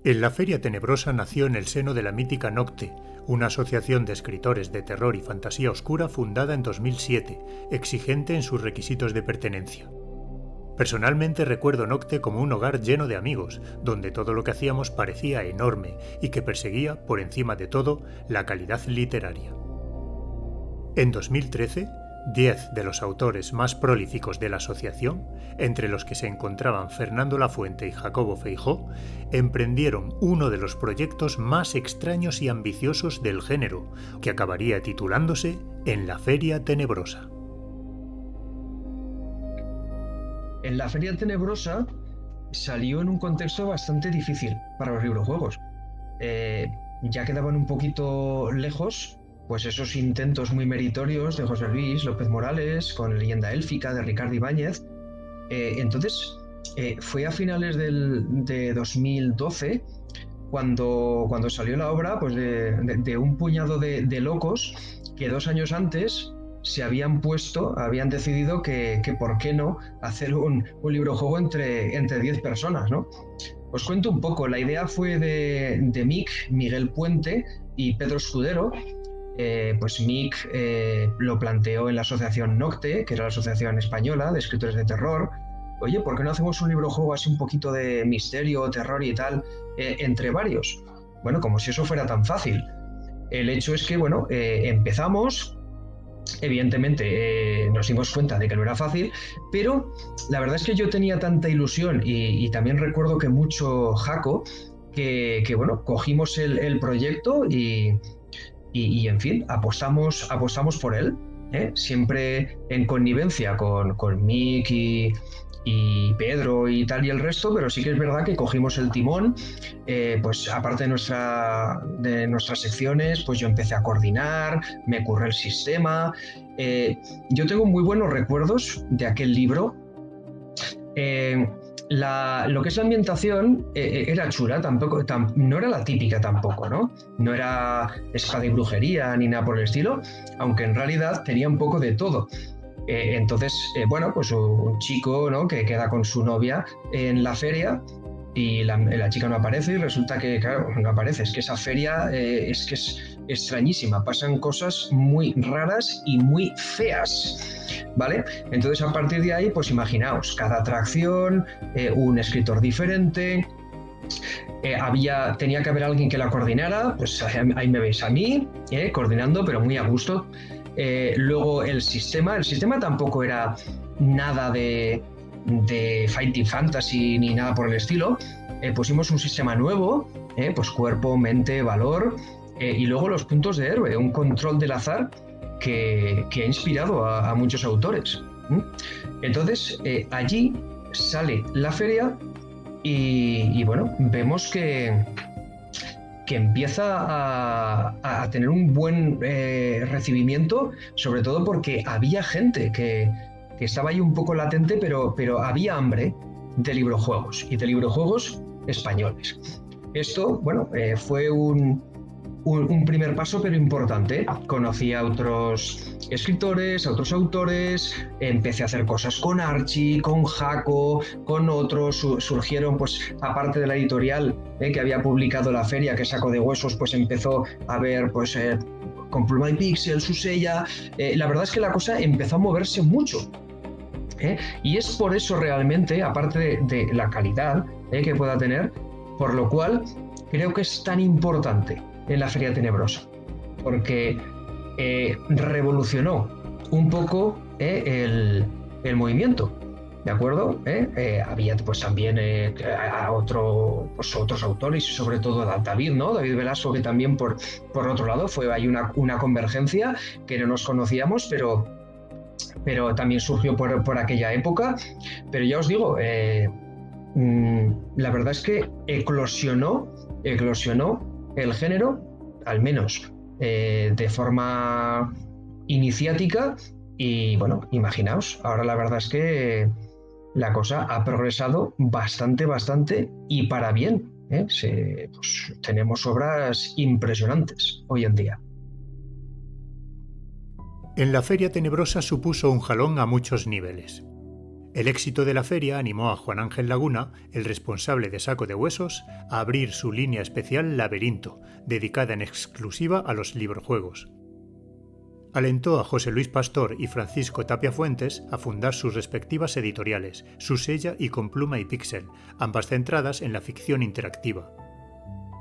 En La Feria Tenebrosa nació en el seno de la mítica Nocte, una asociación de escritores de terror y fantasía oscura fundada en 2007, exigente en sus requisitos de pertenencia. Personalmente recuerdo Nocte como un hogar lleno de amigos, donde todo lo que hacíamos parecía enorme y que perseguía, por encima de todo, la calidad literaria. En 2013, 10 de los autores más prolíficos de la asociación, entre los que se encontraban Fernando Lafuente y Jacobo Feijó, emprendieron uno de los proyectos más extraños y ambiciosos del género, que acabaría titulándose En la Feria Tenebrosa. En La Feria Tenebrosa salió en un contexto bastante difícil para los librojuegos. Ya quedaban un poquito lejos pues esos intentos muy meritorios de José Luis López Morales con Leyenda Élfica de Ricardo Ibáñez. Entonces fue a finales de 2012 cuando salió la obra, pues de un puñado de locos que 2 años antes se habían decidido que por qué no hacer un librojuego entre 10 personas, ¿no? Os cuento un poco. La idea fue de Miguel Puente y Pedro Escudero. Pues Mick lo planteó en la asociación Nocte, que era la asociación española de escritores de terror. Oye, ¿por qué no hacemos un librojuego así un poquito de misterio, terror y tal, entre varios? Bueno, como si eso fuera tan fácil. El hecho es que, bueno, empezamos. Evidentemente nos dimos cuenta de que no era fácil, pero la verdad es que yo tenía tanta ilusión y también recuerdo que mucho Jaco, que bueno, cogimos el proyecto y en fin, apostamos por él, siempre en connivencia con Mick y Pedro y tal y el resto, pero sí que es verdad que cogimos el timón, pues aparte de nuestras secciones, pues yo empecé a coordinar, me curré el sistema. Yo tengo muy buenos recuerdos de aquel libro. Lo que es la ambientación era chula, no era la típica tampoco, ¿no? No era espada y brujería ni nada por el estilo, aunque en realidad tenía un poco de todo. Entonces, bueno, pues un chico, ¿no?, que queda con su novia en la feria y la chica no aparece y resulta que, claro, no aparece. Es que esa feria es que es extrañísima, pasan cosas muy raras y muy feas, ¿vale? Entonces, a partir de ahí, pues imaginaos, cada atracción, un escritor diferente. Tenía que haber alguien que la coordinara, pues ahí me veis a mí, coordinando, pero muy a gusto. Luego el sistema tampoco era nada de Fighting Fantasy ni nada por el estilo. Pusimos un sistema nuevo, pues cuerpo, mente, valor, y luego los puntos de héroe, un control del azar que ha inspirado a muchos autores. Entonces, allí sale la feria y bueno, vemos que empieza a tener un buen recibimiento, sobre todo porque había gente que estaba ahí un poco latente, pero había hambre de librojuegos y de librojuegos españoles. Esto, bueno, fue un primer paso, pero importante. Conocí a otros escritores, a otros autores, empecé a hacer cosas con Archie, con Jaco, con otros. Surgieron, pues, aparte de la editorial que había publicado la feria, que Saco de Huesos, pues empezó a ver, pues, con Pluma y Pixel, Susella. La verdad es que la cosa empezó a moverse mucho. Y es por eso realmente, aparte de la calidad que pueda tener, por lo cual creo que es tan importante en la Feria Tenebrosa, porque revolucionó un poco el movimiento, ¿de acuerdo? Había pues también otros autores, sobre todo David, ¿no? David Velasco, que también por otro lado hay una convergencia, que no nos conocíamos, pero también surgió por aquella época. Pero ya os digo, la verdad es que eclosionó el género, al menos de forma iniciática, y bueno, imaginaos, ahora la verdad es que la cosa ha progresado bastante y para bien, pues, tenemos obras impresionantes hoy en día. En la Feria Tenebrosa supuso un jalón a muchos niveles. El éxito de la feria animó a Juan Ángel Laguna, el responsable de Saco de Huesos, a abrir su línea especial Laberinto, dedicada en exclusiva a los librojuegos. Alentó a José Luis Pastor y Francisco Tapia Fuentes a fundar sus respectivas editoriales, Susella y Con Pluma y Pixel, ambas centradas en la ficción interactiva.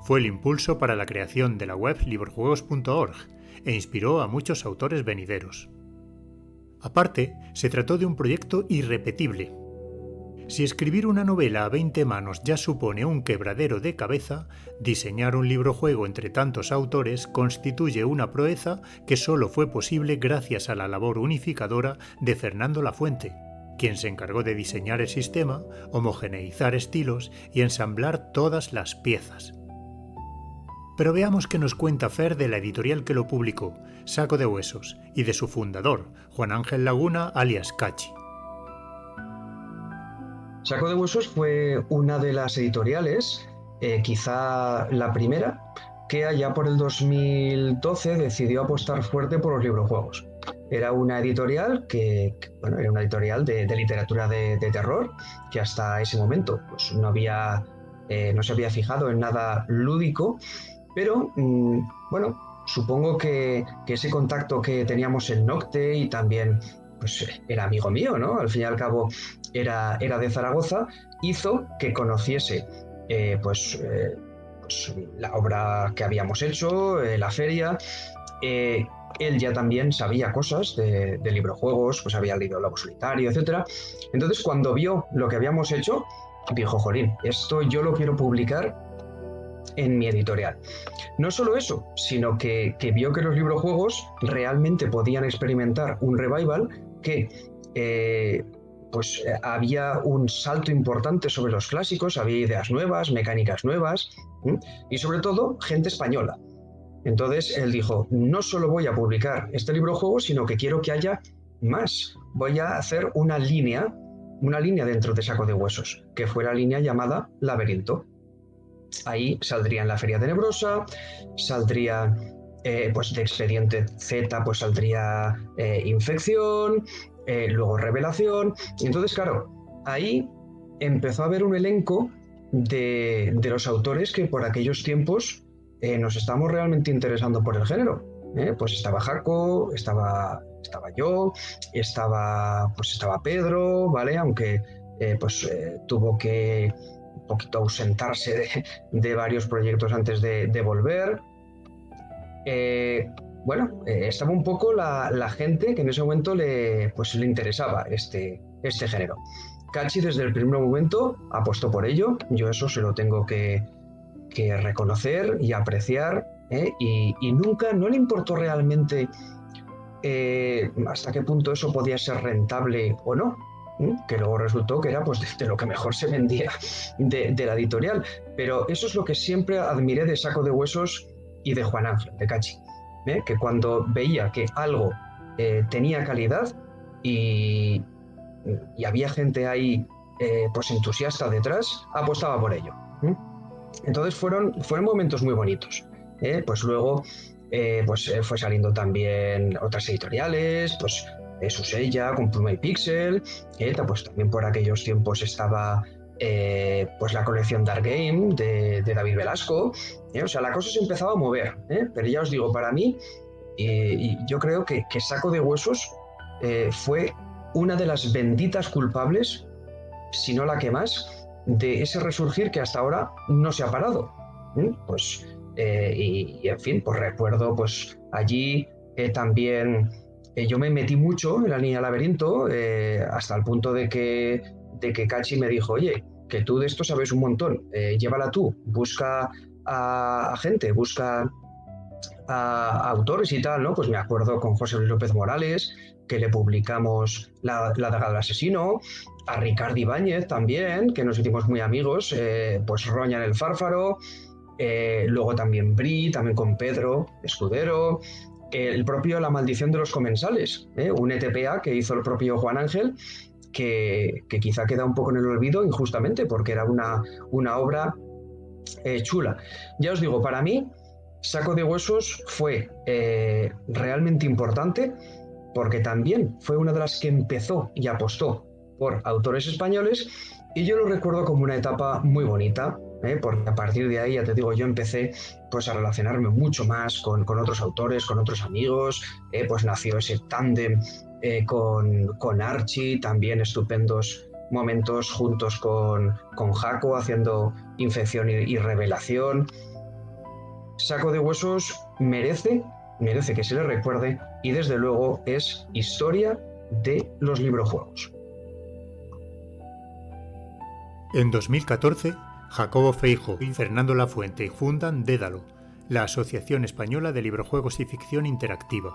Fue el impulso para la creación de la web librojuegos.org e inspiró a muchos autores venideros. Aparte, se trató de un proyecto irrepetible. Si escribir una novela a 20 manos ya supone un quebradero de cabeza, diseñar un librojuego entre tantos autores constituye una proeza que solo fue posible gracias a la labor unificadora de Fernando Lafuente, quien se encargó de diseñar el sistema, homogeneizar estilos y ensamblar todas las piezas. Pero veamos qué nos cuenta Fer de la editorial que lo publicó, Saco de Huesos, y de su fundador, Juan Ángel Laguna, alias Cachi. Saco de Huesos fue una de las editoriales, quizá la primera, que allá por el 2012 decidió apostar fuerte por los librojuegos. Era una editorial era una editorial de literatura de terror, que hasta ese momento pues, no se había fijado en nada lúdico. Pero, bueno, supongo que ese contacto que teníamos en Nocte, y también pues, era amigo mío, ¿no? Al fin y al cabo era de Zaragoza, hizo que conociese pues pues, la obra que habíamos hecho, la feria. Él ya también sabía cosas de librojuegos, pues había leído Lobo Solitario, etc. Entonces, cuando vio lo que habíamos hecho, dijo, Jorín, esto yo lo quiero publicar en mi editorial. No solo eso, sino que vio que los librojuegos realmente podían experimentar un revival, que había un salto importante sobre los clásicos, había ideas nuevas, mecánicas nuevas, y sobre todo gente española. Entonces él dijo, no solo voy a publicar este librojuego, sino que quiero que haya más. Voy a hacer una línea dentro de Saco de Huesos, que fue la línea llamada Laberinto. Ahí saldría en la Feria Tenebrosa, saldría pues de Expediente Z, pues saldría Infección, luego Revelación. Y entonces, claro, ahí empezó a haber un elenco de los autores que por aquellos tiempos nos estamos realmente interesando por el género. Pues estaba Jaco, estaba yo, estaba Pedro, ¿vale? Aunque tuvo que un poquito ausentarse de varios proyectos antes de volver. Estaba un poco la gente que en ese momento le interesaba este género. Cachi desde el primer momento apostó por ello, yo eso se lo tengo que reconocer y apreciar, y nunca, no le importó realmente hasta qué punto eso podía ser rentable o no, que luego resultó que era pues de lo que mejor se vendía de la editorial. Pero eso es lo que siempre admiré de Saco de Huesos y de Juan Ángel, de Cachi, que cuando veía que algo tenía calidad y había gente ahí pues entusiasta detrás, apostaba por ello. Entonces fueron momentos muy bonitos. Pues luego fue saliendo también otras editoriales, pues Susella con Pluma y Pixel, pues también por aquellos tiempos estaba pues la colección Dark Game de David Velasco. O sea, la cosa se empezaba a mover, pero ya os digo, para mí, y yo creo que Saco de Huesos fue una de las benditas culpables, si no la que más, de ese resurgir que hasta ahora no se ha parado. Pues y en fin, pues recuerdo pues allí también yo me metí mucho en la línea Laberinto, hasta el punto de que Cachi me dijo, oye, que tú de esto sabes un montón, llévala tú, busca a gente, busca a autores y tal, ¿no? Pues me acuerdo con José Luis López Morales, que le publicamos La daga del asesino, a Ricardo Ibáñez también, que nos hicimos muy amigos, pues Roña en el Fárfaro, luego también Bri, también con Pedro Escudero, el propio La maldición de los comensales, un ETPA que hizo el propio Juan Ángel, que quizá queda un poco en el olvido injustamente, porque era una obra chula. Ya os digo, para mí Saco de Huesos fue realmente importante, porque también fue una de las que empezó y apostó por autores españoles, y yo lo recuerdo como una etapa muy bonita, porque a partir de ahí, ya te digo, yo empecé pues a relacionarme mucho más con otros autores, con otros amigos, pues nació ese tándem con Archie, también estupendos momentos juntos con Jaco haciendo Infección y Revelación. Saco de Huesos merece que se le recuerde, y desde luego es historia de los librojuegos. En 2014, Jacobo Feijóo y Fernando Lafuente fundan Dédalo, la Asociación Española de Librojuegos y Ficción Interactiva.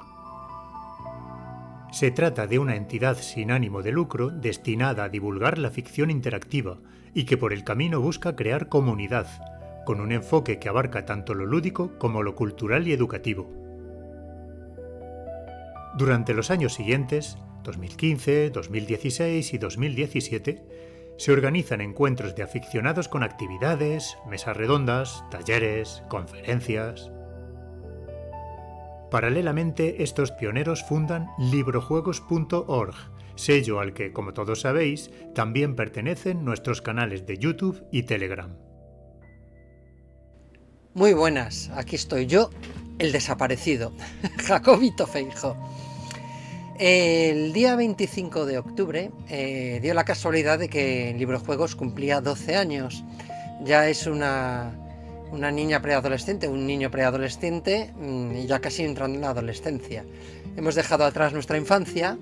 Se trata de una entidad sin ánimo de lucro destinada a divulgar la ficción interactiva y que por el camino busca crear comunidad, con un enfoque que abarca tanto lo lúdico como lo cultural y educativo. Durante los años siguientes, 2015, 2016 y 2017, se organizan encuentros de aficionados con actividades, mesas redondas, talleres, conferencias. Paralelamente, estos pioneros fundan librojuegos.org, sello al que, como todos sabéis, también pertenecen nuestros canales de YouTube y Telegram. Muy buenas, aquí estoy yo, el desaparecido, Jacobito Feijóo. El día 25 de octubre dio la casualidad de que Librojuegos cumplía 12 años. Ya es una una niña preadolescente, un niño preadolescente, y ya casi entrando en la adolescencia. Hemos dejado atrás nuestra infancia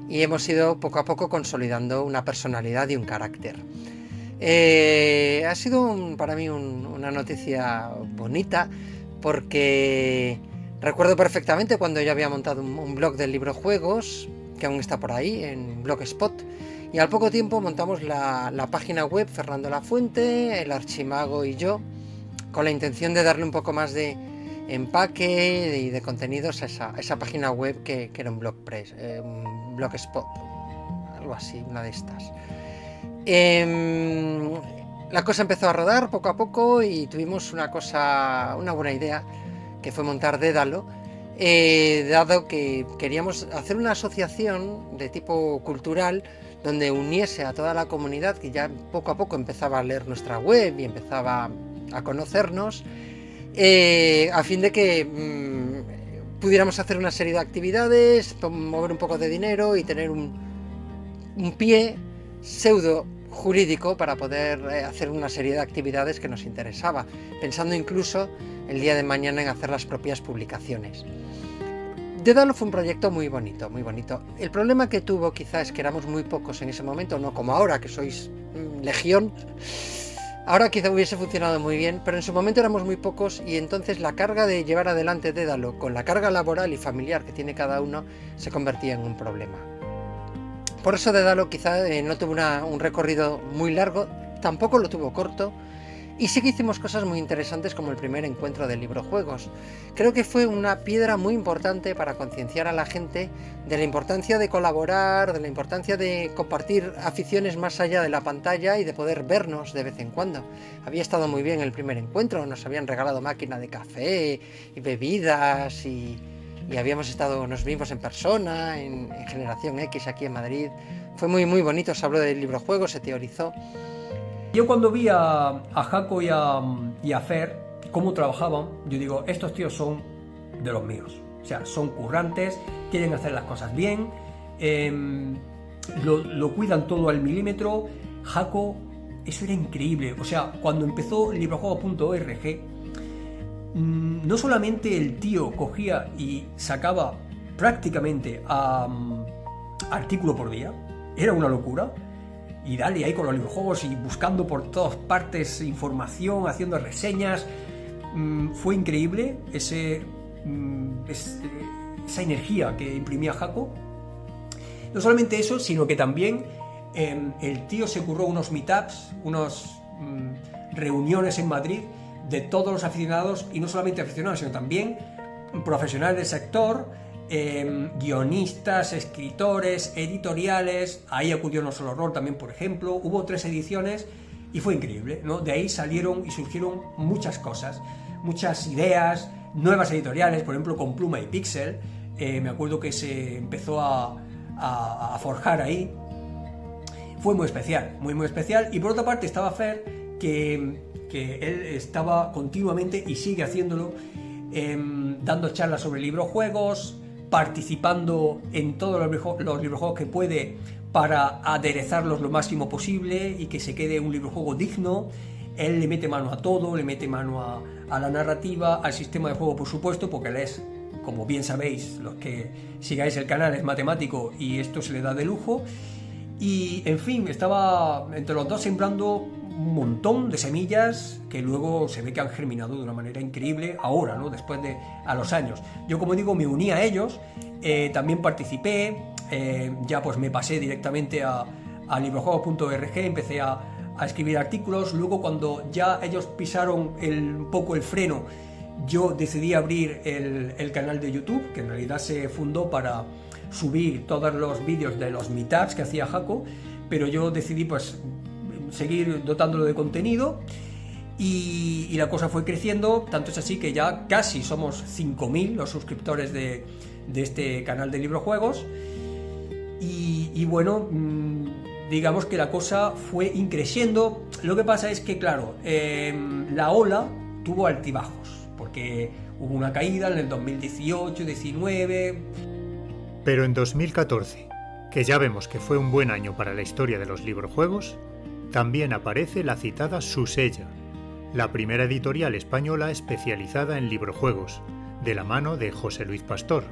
y hemos ido poco a poco consolidando una personalidad y un carácter. Ha sido para mí una noticia bonita, porque recuerdo perfectamente cuando yo había montado un blog de librojuegos, que aún está por ahí, en Blogspot, y al poco tiempo montamos la página web, Fernando Lafuente, el Archimago y yo, con la intención de darle un poco más de empaque y de contenidos a esa página web que era un Blogpress, un Blogspot, algo así, una de estas. La cosa empezó a rodar poco a poco y tuvimos una buena idea, que fue montar Dédalo, dado que queríamos hacer una asociación de tipo cultural donde uniese a toda la comunidad que ya poco a poco empezaba a leer nuestra web y empezaba a conocernos, a fin de que pudiéramos hacer una serie de actividades, mover un poco de dinero y tener un pie pseudo jurídico para poder hacer una serie de actividades que nos interesaba, pensando incluso el día de mañana en hacer las propias publicaciones. Dédalo fue un proyecto muy bonito, muy bonito. El problema que tuvo quizás es que éramos muy pocos en ese momento, no como ahora que sois legión. Ahora quizá hubiese funcionado muy bien, pero en su momento éramos muy pocos y entonces la carga de llevar adelante Dédalo con la carga laboral y familiar que tiene cada uno se convertía en un problema. Por eso Dédalo quizá no tuvo un recorrido muy largo, tampoco lo tuvo corto, y sí que hicimos cosas muy interesantes como el primer encuentro de librojuegos. Creo que fue una piedra muy importante para concienciar a la gente de la importancia de colaborar, de la importancia de compartir aficiones más allá de la pantalla y de poder vernos de vez en cuando. Había estado muy bien el primer encuentro, nos habían regalado máquina de café y bebidas y nos vimos en persona, en Generación X aquí en Madrid. Fue muy muy bonito, se habló del librojuego, se teorizó. Yo cuando vi a Jaco y a Fer cómo trabajaban, yo digo, estos tíos son de los míos. O sea, son currantes, quieren hacer las cosas bien, lo cuidan todo al milímetro. Jaco, eso era increíble. O sea, cuando empezó librojuego.org, no solamente el tío cogía y sacaba prácticamente artículo por día, era una locura, y dale ahí con los librojuegos y buscando por todas partes información, haciendo reseñas. Fue increíble esa energía que imprimía Jaco. No solamente eso, sino que también el tío se curró unos meetups, unas reuniones en Madrid de todos los aficionados, y no solamente aficionados, sino también profesionales del sector, guionistas, escritores, editoriales. Ahí acudió No Solo Rol también, por ejemplo. Hubo 3 ediciones y fue increíble, ¿no? De ahí salieron y surgieron muchas cosas, muchas ideas, nuevas editoriales, por ejemplo con Pluma y Pixel. Me acuerdo que se empezó a forjar ahí. Fue muy especial, muy muy especial. Y por otra parte estaba Fer, que él estaba continuamente y sigue haciéndolo, dando charlas sobre librojuegos, participando en todos los librojuegos que puede para aderezarlos lo máximo posible y que se quede un librojuego digno. Él le mete mano a todo, le mete mano a la narrativa, al sistema de juego, por supuesto, porque él es, como bien sabéis, los que sigáis el canal, es matemático y esto se le da de lujo. Y en fin, estaba entre los dos sembrando un montón de semillas que luego se ve que han germinado de una manera increíble ahora, ¿no? Después de a los años. Yo, como digo, me uní a ellos, también participé, ya pues me pasé directamente a librojuegos.org, empecé a escribir artículos. Luego, cuando ya ellos pisaron un poco el freno, yo decidí abrir el canal de YouTube, que en realidad se fundó para subir todos los vídeos de los meetups que hacía Jaco, pero yo decidí pues seguir dotándolo de contenido y la cosa fue creciendo. Tanto es así que ya casi somos 5.000 los suscriptores de este canal de librojuegos y bueno, digamos que la cosa fue increciendo. Lo que pasa es que, claro, la ola tuvo altibajos, porque hubo una caída en el 2018, 19... Pero en 2014, que ya vemos que fue un buen año para la historia de los librojuegos, también aparece la citada Susella, la primera editorial española especializada en librojuegos, de la mano de José Luis Pastor.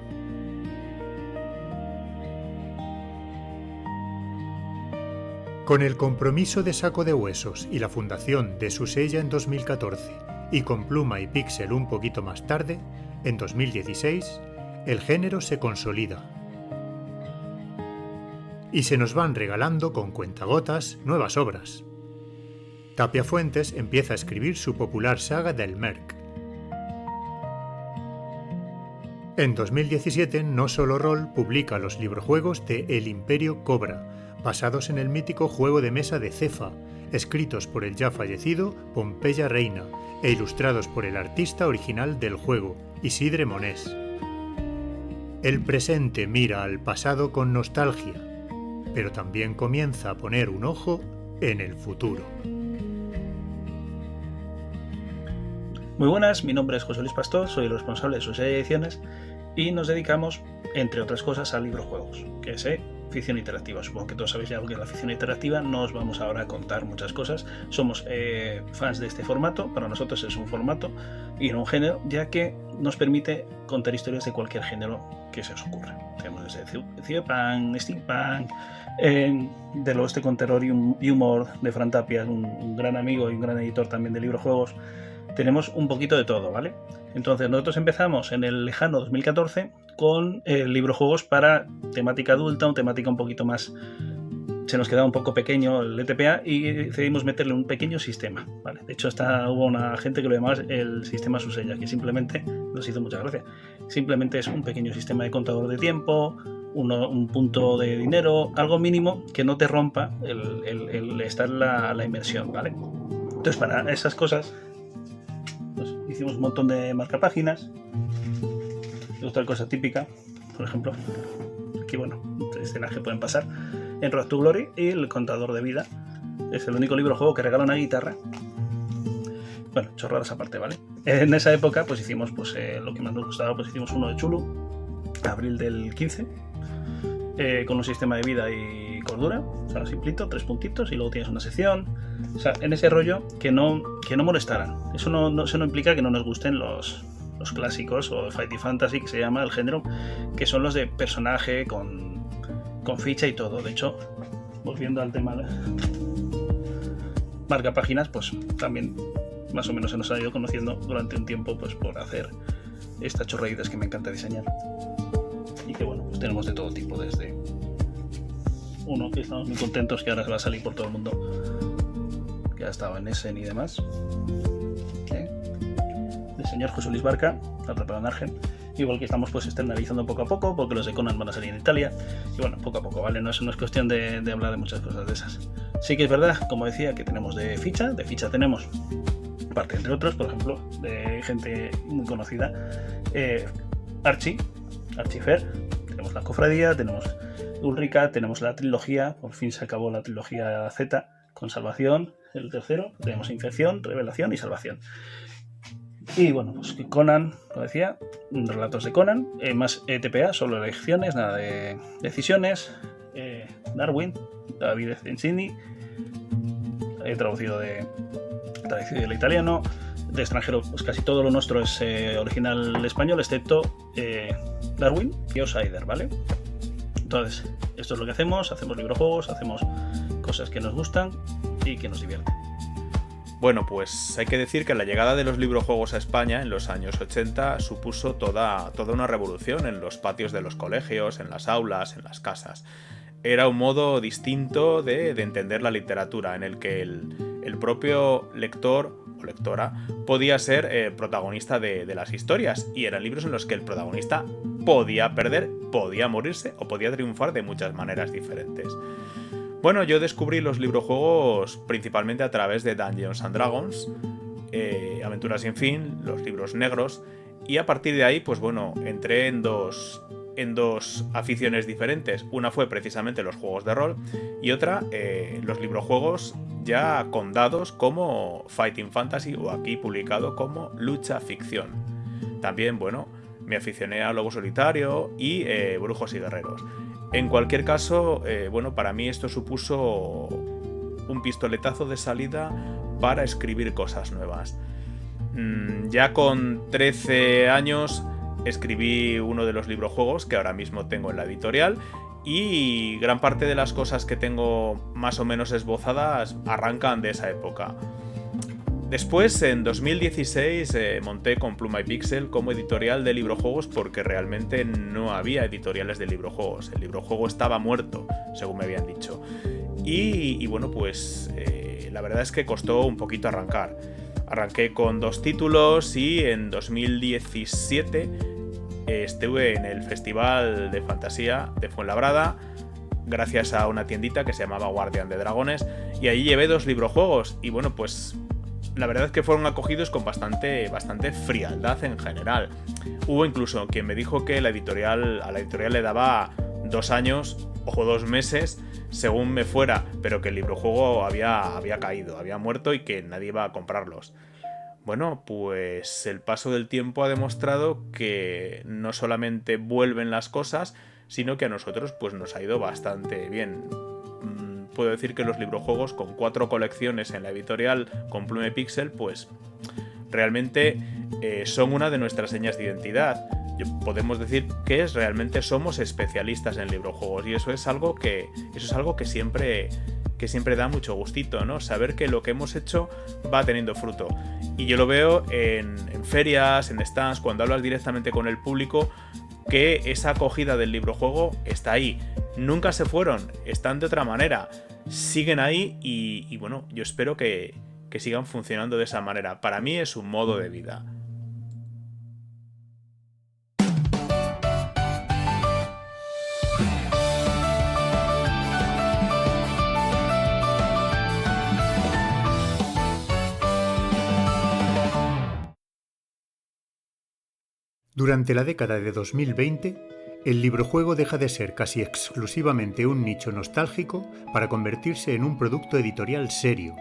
Con el compromiso de Saco de Huesos y la fundación de Susella en 2014 y con Pluma y Pixel un poquito más tarde, en 2016, el género se consolida. Y se nos van regalando con cuentagotas nuevas obras. Tapia Fuentes empieza a escribir su popular saga del Merc. En 2017, No Solo Roll publica los librojuegos de El Imperio Cobra, basados en el mítico juego de mesa de Cefa, escritos por el ya fallecido Pompeya Reina e ilustrados por el artista original del juego, Isidre Monés. El presente mira al pasado con nostalgia, pero también comienza a poner un ojo en el futuro. Muy buenas, mi nombre es José Luis Pastor, soy el responsable de Susella Ediciones y nos dedicamos, entre otras cosas, a librojuegos, que es ficción interactiva. Supongo que todos sabéis ya lo que es la ficción interactiva, no os vamos ahora a contar muchas cosas. Somos fans de este formato, para nosotros es un formato y no un género, ya que nos permite contar historias de cualquier género que se os ocurra. Tenemos desde cyberpunk, steampunk, del oeste con terror y humor de Fran Tapia, un gran amigo y un gran editor también de librojuegos. Tenemos un poquito de todo, ¿vale? Entonces nosotros empezamos en el lejano 2014 con librojuegos para temática adulta, una temática un poquito más... Se nos quedaba un poco pequeño el ETPA y decidimos meterle un pequeño sistema, ¿vale? De hecho, hubo una gente que lo llamaba el sistema Susella, que simplemente nos hizo mucha gracia. Simplemente es un pequeño sistema de contador de tiempo, un punto de dinero, algo mínimo que no te rompa el estar la inmersión, ¿vale? Entonces, para esas cosas... Pues hicimos un montón de marcapáginas. Otra cosa típica, por ejemplo, aquí, bueno, escenas que pueden pasar en Road to Glory y el contador de vida. Es el único librojuego que regala una guitarra. Bueno, chorradas aparte, ¿vale? En esa época, pues hicimos lo que más nos gustaba, pues hicimos uno de Chulu, abril del 15, con un sistema de vida y cordura, o sea, simplito, 3 puntitos, y luego tienes una sección. O sea, en ese rollo que no molestaran. Eso no implica que no nos gusten los clásicos o Fighting Fantasy, que se llama el género, que son los de personaje con ficha y todo. De hecho, volviendo al tema de marca páginas, pues también más o menos se nos ha ido conociendo durante un tiempo, pues por hacer estas chorraditas que me encanta diseñar. Y que bueno, pues tenemos de todo tipo, desde uno que estamos muy contentos que ahora se va a salir por todo el mundo, que ha estado en Essen y demás, del señor José Luis Barca, atrapado en Argen, igual que estamos pues externalizando poco a poco, porque los de Conan van a salir en Italia, y bueno, poco a poco, ¿vale? No es cuestión de hablar de muchas cosas de esas. Sí que es verdad, como decía, que tenemos de ficha tenemos, aparte entre otros, por ejemplo, de gente muy conocida, Archifer, tenemos la Cofradía, tenemos Ulrica, tenemos la trilogía, por fin se acabó la trilogía Z con Salvación, el tercero, tenemos Infección, Revelación y Salvación. Y bueno, pues Conan, como decía, relatos de Conan, más ETPA, solo elecciones, nada de decisiones, Darwin, David Encini, he traducido del italiano, de extranjero, pues casi todo lo nuestro es original español, excepto Darwin y Outsider, ¿vale? Entonces, esto es lo que hacemos librojuegos, hacemos cosas que nos gustan y que nos divierten. Bueno, pues hay que decir que la llegada de los librojuegos a España en los años 80 supuso toda una revolución en los patios de los colegios, en las aulas, en las casas. Era un modo distinto de entender la literatura, en el que el propio lector o lectora podía ser protagonista de las historias, y eran libros en los que el protagonista podía perder, podía morirse o podía triunfar de muchas maneras diferentes. Bueno, yo descubrí los librojuegos principalmente a través de Dungeons and Dragons, Aventuras sin fin, los libros negros, y a partir de ahí, pues bueno, entré en dos aficiones diferentes. Una fue precisamente los juegos de rol y otra los librojuegos ya con dados como Fighting Fantasy, o aquí publicado como Lucha Ficción. También, bueno, me aficioné a Lobo Solitario y Brujos y Guerreros. En cualquier caso, bueno, para mí esto supuso un pistoletazo de salida para escribir cosas nuevas. Ya con 13 años escribí uno de los librojuegos que ahora mismo tengo en la editorial, y gran parte de las cosas que tengo más o menos esbozadas arrancan de esa época. Después, en 2016, monté con Pluma y Pixel como editorial de librojuegos porque realmente no había editoriales de librojuegos. El librojuego estaba muerto, según me habían dicho. Y bueno, pues la verdad es que costó un poquito arrancar. Arranqué con 2 títulos y en 2017 estuve en el Festival de Fantasía de Fuenlabrada, gracias a una tiendita que se llamaba Guardián de Dragones, y ahí llevé 2 librojuegos. Y bueno, pues la verdad es que fueron acogidos con bastante frialdad en general. Hubo incluso quien me dijo que a la editorial le daba 2 años o 2 meses según me fuera, pero que el librojuego había caído, había muerto y que nadie iba a comprarlos. Bueno, pues el paso del tiempo ha demostrado que no solamente vuelven las cosas, sino que a nosotros pues nos ha ido bastante bien. Puedo decir que los librojuegos, con 4 colecciones en la editorial con Pluma y Pixel, pues realmente son una de nuestras señas de identidad. Podemos decir que realmente somos especialistas en librojuegos, y eso es algo que siempre da mucho gustito, ¿no? Saber que lo que hemos hecho va teniendo fruto. Y yo lo veo en ferias, en stands, cuando hablas directamente con el público, que esa acogida del librojuego está ahí. Nunca se fueron, están de otra manera, siguen ahí y bueno, yo espero que sigan funcionando de esa manera. Para mí es un modo de vida. Durante la década de 2020, el librojuego deja de ser casi exclusivamente un nicho nostálgico para convertirse en un producto editorial serio.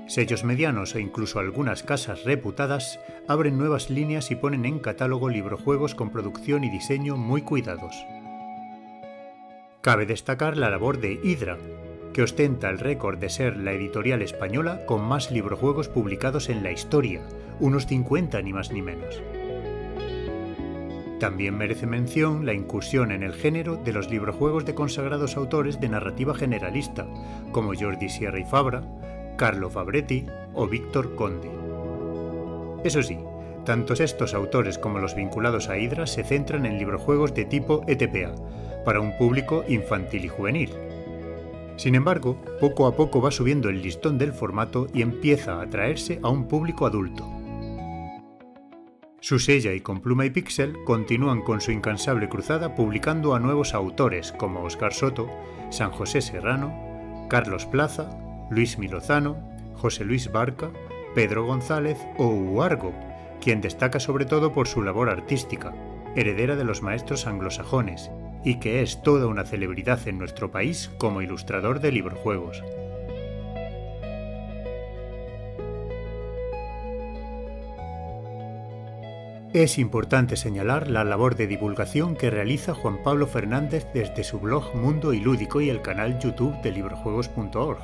Sellos medianos e incluso algunas casas reputadas abren nuevas líneas y ponen en catálogo librojuegos con producción y diseño muy cuidados. Cabe destacar la labor de Hydra, que ostenta el récord de ser la editorial española con más librojuegos publicados en la historia, unos 50 ni más ni menos. También merece mención la incursión en el género de los librojuegos de consagrados autores de narrativa generalista, como Jordi Sierra y Fabra, Carlo Fabretti o Víctor Conde. Eso sí, tanto estos autores como los vinculados a Hydra se centran en librojuegos de tipo ETPA, para un público infantil y juvenil. Sin embargo, poco a poco va subiendo el listón del formato y empieza a atraerse a un público adulto. Susella y con Pluma y Pixel continúan con su incansable cruzada publicando a nuevos autores como Óscar Soto, San José Serrano, Carlos Plaza, Luis Milozano, José Luis Barca, Pedro González o Uargo, quien destaca sobre todo por su labor artística, heredera de los maestros anglosajones, y que es toda una celebridad en nuestro país como ilustrador de librojuegos. Es importante señalar la labor de divulgación que realiza Juan Pablo Fernández desde su blog Mundo y Lúdico y el canal YouTube de librojuegos.org,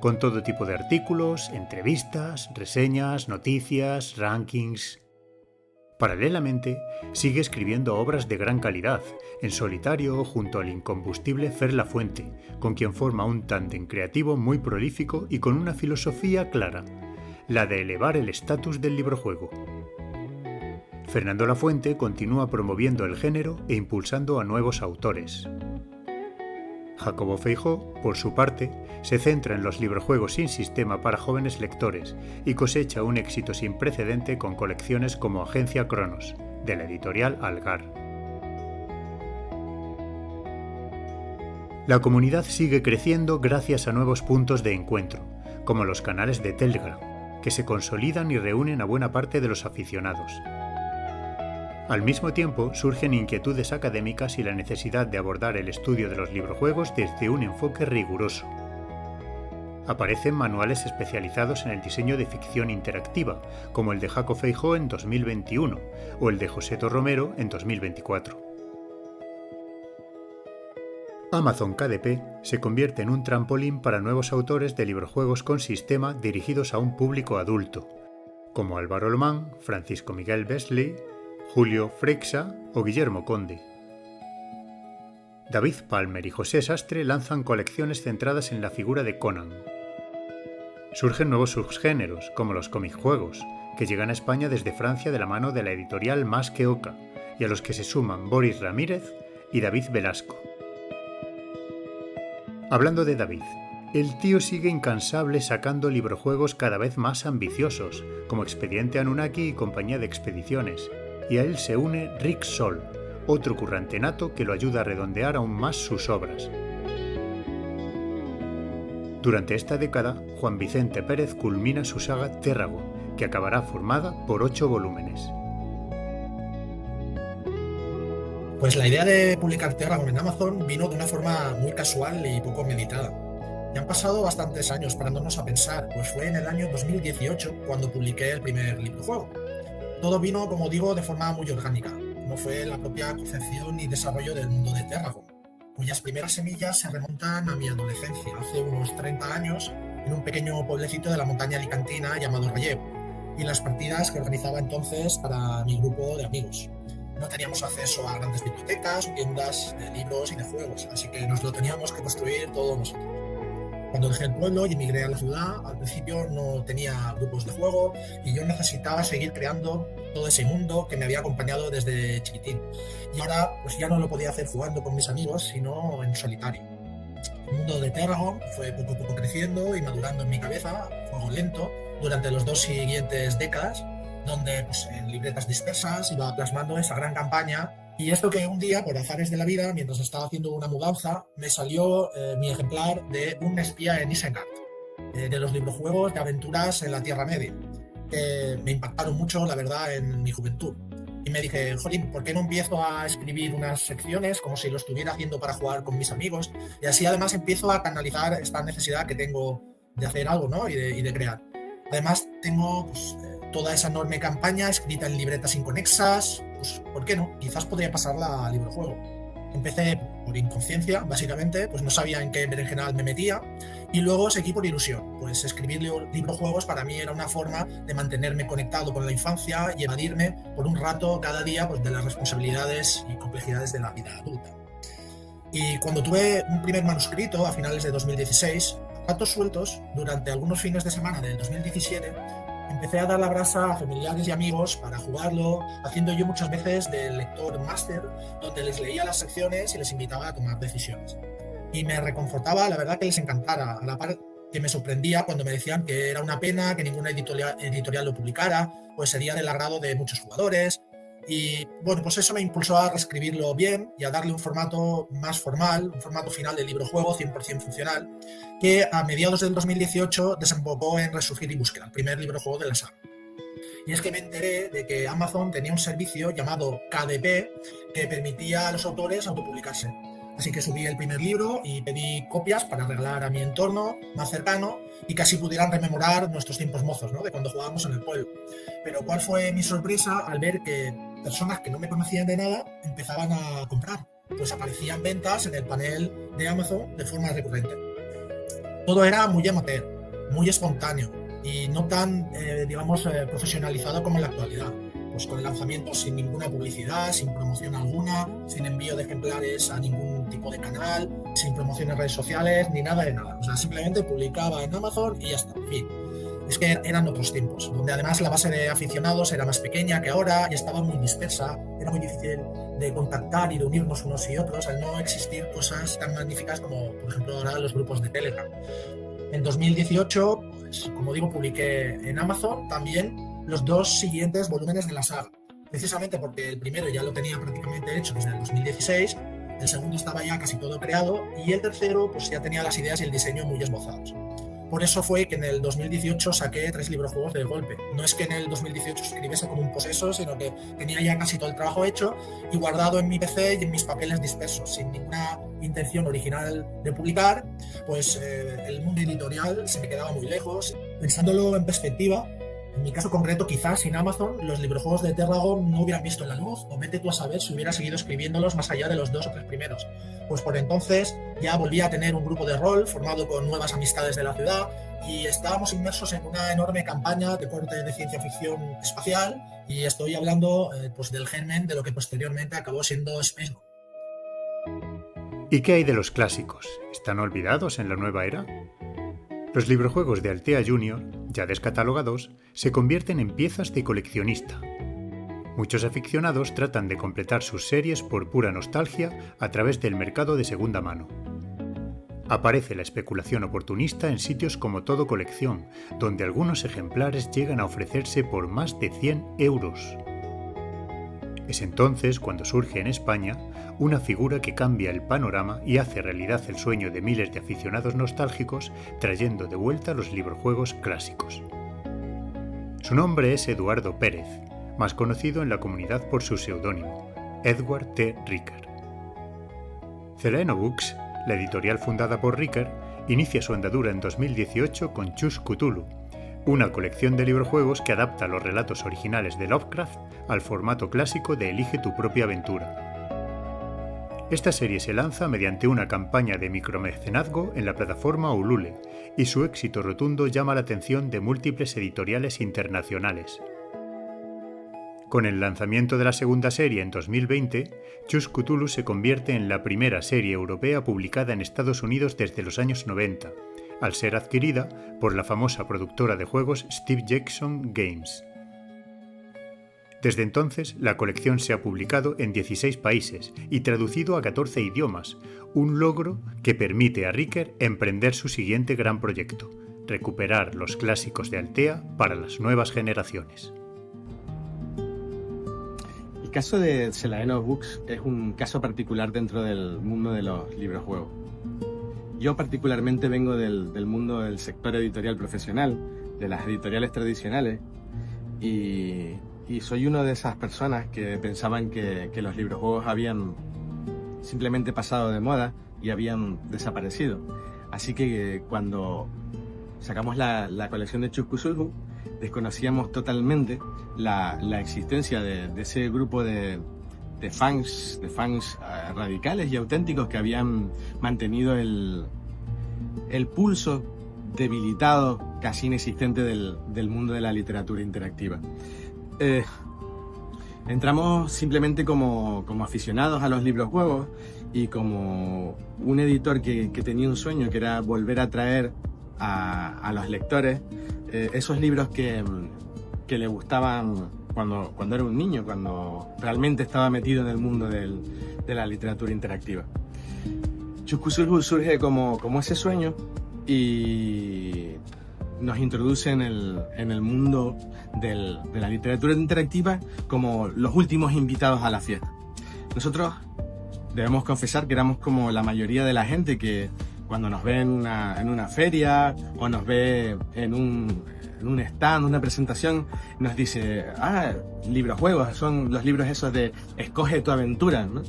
con todo tipo de artículos, entrevistas, reseñas, noticias, rankings. Paralelamente, sigue escribiendo obras de gran calidad, en solitario junto al incombustible Fer Lafuente, con quien forma un tándem creativo muy prolífico y con una filosofía clara, la de elevar el estatus del librojuego. Fernando Lafuente continúa promoviendo el género e impulsando a nuevos autores. Jacobo Feijó, por su parte, se centra en los librojuegos sin sistema para jóvenes lectores y cosecha un éxito sin precedente con colecciones como Agencia Cronos, de la editorial Algar. La comunidad sigue creciendo gracias a nuevos puntos de encuentro, como los canales de Telegram, que se consolidan y reúnen a buena parte de los aficionados. Al mismo tiempo, surgen inquietudes académicas y la necesidad de abordar el estudio de los librojuegos desde un enfoque riguroso. Aparecen manuales especializados en el diseño de ficción interactiva, como el de Jaco Feijó en 2021 o el de Joseto Romero en 2024. Amazon KDP se convierte en un trampolín para nuevos autores de librojuegos con sistema dirigidos a un público adulto, como Álvaro Lomán, Francisco Miguel Besley, Julio Freixa o Guillermo Conde. David Palmer y José Sastre lanzan colecciones centradas en la figura de Conan. Surgen nuevos subgéneros, como los cómic juegos, que llegan a España desde Francia de la mano de la editorial Más que Oca, y a los que se suman Boris Ramírez y David Velasco. Hablando de David, el tío sigue incansable sacando librojuegos cada vez más ambiciosos, como Expediente Anunnaki y Compañía de Expediciones, y a él se une Rick Sol, otro currante nato que lo ayuda a redondear aún más sus obras. Durante esta década, Juan Vicente Pérez culmina su saga Terragon, que acabará formada por 8 volúmenes. Pues la idea de publicar Terragon en Amazon vino de una forma muy casual y poco meditada. Ya han pasado bastantes años parándonos a pensar, pues fue en el año 2018 cuando publiqué el primer librojuego. Todo vino, como digo, de forma muy orgánica, como fue la propia concepción y desarrollo del mundo de Terragon, cuyas primeras semillas se remontan a mi adolescencia, hace unos 30 años, en un pequeño pueblecito de la montaña alicantina llamado Ralleu, y las partidas que organizaba entonces para mi grupo de amigos. No teníamos acceso a grandes bibliotecas o tiendas de libros y de juegos, así que nos lo teníamos que construir todos nosotros. Cuando dejé el pueblo y emigré a la ciudad, al principio no tenía grupos de juego y yo necesitaba seguir creando todo ese mundo que me había acompañado desde chiquitín. Y ahora pues ya no lo podía hacer jugando con mis amigos, sino en solitario. El mundo de Terragon fue poco a poco creciendo y madurando en mi cabeza, fuego lento, durante los 2 siguientes décadas, donde pues, en libretas dispersas iba plasmando esa gran campaña. Y esto que un día, por azares de la vida, mientras estaba haciendo una mudanza, me salió mi ejemplar de Un espía en Isengard, de los librojuegos de aventuras en la Tierra Media, que me impactaron mucho, la verdad, en mi juventud. Y me dije, jolín, ¿por qué no empiezo a escribir unas secciones como si lo estuviera haciendo para jugar con mis amigos? Y así además empiezo a canalizar esta necesidad que tengo de hacer algo, ¿no? y de crear. Además tengo pues, toda esa enorme campaña escrita en libretas inconexas, pues ¿por qué no? Quizás podría pasarla a librojuego. Empecé por inconsciencia, básicamente, pues no sabía en qué berenjenal me metía, y luego seguí por ilusión, pues escribir librojuegos para mí era una forma de mantenerme conectado con la infancia y evadirme por un rato cada día pues, de las responsabilidades y complejidades de la vida adulta. Y cuando tuve un primer manuscrito a finales de 2016, a ratos sueltos, durante algunos fines de semana del 2017, empecé a dar la brasa a familiares y amigos para jugarlo, haciendo yo muchas veces de lector máster, donde les leía las secciones y les invitaba a tomar decisiones. Y me reconfortaba, la verdad, que les encantara, a la par que me sorprendía cuando me decían que era una pena que ninguna editorial lo publicara, pues sería del agrado de muchos jugadores. Y bueno, pues eso me impulsó a reescribirlo bien y a darle un formato más formal, un formato final de librojuego 100% funcional, que a mediados del 2018 desembocó en Resurgir y Búsqueda, el primer librojuego de la saga. Y es que me enteré de que Amazon tenía un servicio llamado KDP que permitía a los autores autopublicarse. Así que subí el primer libro y pedí copias para regalar a mi entorno más cercano y que así pudieran rememorar nuestros tiempos mozos, ¿no? De cuando jugábamos en el pueblo. Pero ¿cuál fue mi sorpresa al ver que personas que no me conocían de nada empezaban a comprar? Pues aparecían ventas en el panel de Amazon de forma recurrente. Todo era muy amateur, muy espontáneo y no tan, profesionalizado como en la actualidad. Pues con lanzamientos sin ninguna publicidad, sin promoción alguna, sin envío de ejemplares a ningún tipo de canal, sin promoción en redes sociales, ni nada de nada. O sea, simplemente publicaba en Amazon y ya está, en fin. Es que eran otros tiempos, donde además la base de aficionados era más pequeña que ahora y estaba muy dispersa, era muy difícil de contactar y de unirnos unos y otros al no existir cosas tan magníficas como, por ejemplo, ahora los grupos de Telegram. En 2018, pues, como digo, publiqué en Amazon también los 2 siguientes volúmenes de la saga, precisamente porque el primero ya lo tenía prácticamente hecho desde el 2016, el segundo estaba ya casi todo creado y el tercero pues ya tenía las ideas y el diseño muy esbozados. Por eso fue que en el 2018 saqué 3 librojuegos de golpe. No es que en el 2018 escribiese como un poseso, sino que tenía ya casi todo el trabajo hecho y guardado en mi PC y en mis papeles dispersos, sin ninguna intención original de publicar, pues el mundo editorial se me quedaba muy lejos. Pensándolo en perspectiva, En mi caso concreto, quizás sin Amazon, los librojuegos de Terragon no hubieran visto la luz, o vete tú a saber si hubiera seguido escribiéndolos más allá de los 2 o 3 primeros. Pues por entonces ya volví a tener un grupo de rol formado con nuevas amistades de la ciudad y estábamos inmersos en una enorme campaña de corte de ciencia ficción espacial, y estoy hablando pues del germen de lo que posteriormente acabó siendo Space Ghost. ¿Y qué hay de los clásicos? ¿Están olvidados en la nueva era? Los librojuegos de Altea Junior, ya descatalogados, se convierten en piezas de coleccionista. Muchos aficionados tratan de completar sus series por pura nostalgia a través del mercado de segunda mano. Aparece la especulación oportunista en sitios como Todo Colección, donde algunos ejemplares llegan a ofrecerse por más de 100 euros. Es entonces cuando surge en España una figura que cambia el panorama y hace realidad el sueño de miles de aficionados nostálgicos, trayendo de vuelta los librojuegos clásicos. Su nombre es Eduardo Pérez, más conocido en la comunidad por su seudónimo, Edward T. Ricker. Zeleno Books, la editorial fundada por Ricker, inicia su andadura en 2018 con Chus Cthulhu, una colección de librojuegos que adapta los relatos originales de Lovecraft al formato clásico de Elige tu propia aventura. Esta serie se lanza mediante una campaña de micromecenazgo en la plataforma Ulule, y su éxito rotundo llama la atención de múltiples editoriales internacionales. Con el lanzamiento de la segunda serie en 2020, Chus Cthulhu se convierte en la primera serie europea publicada en Estados Unidos desde los años 90, al ser adquirida por la famosa productora de juegos Steve Jackson Games. Desde entonces, la colección se ha publicado en 16 países y traducido a 14 idiomas, un logro que permite a Ricker emprender su siguiente gran proyecto: recuperar los clásicos de Altea para las nuevas generaciones. El caso de Zeleno Books es un caso particular dentro del mundo de los librojuegos. Yo particularmente vengo del mundo del sector editorial profesional, de las editoriales tradicionales, y soy una de esas personas que pensaban que los librojuegos habían simplemente pasado de moda y habían desaparecido. Así que cuando sacamos la colección de Chus Cthulhu, desconocíamos totalmente la existencia de ese grupo de fans radicales y auténticos que habían mantenido el pulso debilitado, casi inexistente del mundo de la literatura interactiva. Entramos simplemente como aficionados a los librojuegos y como un editor que tenía un sueño, que era volver a traer a los lectores esos libros que le gustaban cuando era un niño, cuando realmente estaba metido en el mundo de la literatura interactiva. Chus Cthulhu surge como ese sueño y nos introduce en el mundo de la literatura interactiva como los últimos invitados a la fiesta. Nosotros debemos confesar que éramos como la mayoría de la gente que cuando nos ve en una feria o nos ve en un stand, una presentación, nos dice: librojuegos, son los libros esos de escoge tu aventura, ¿no?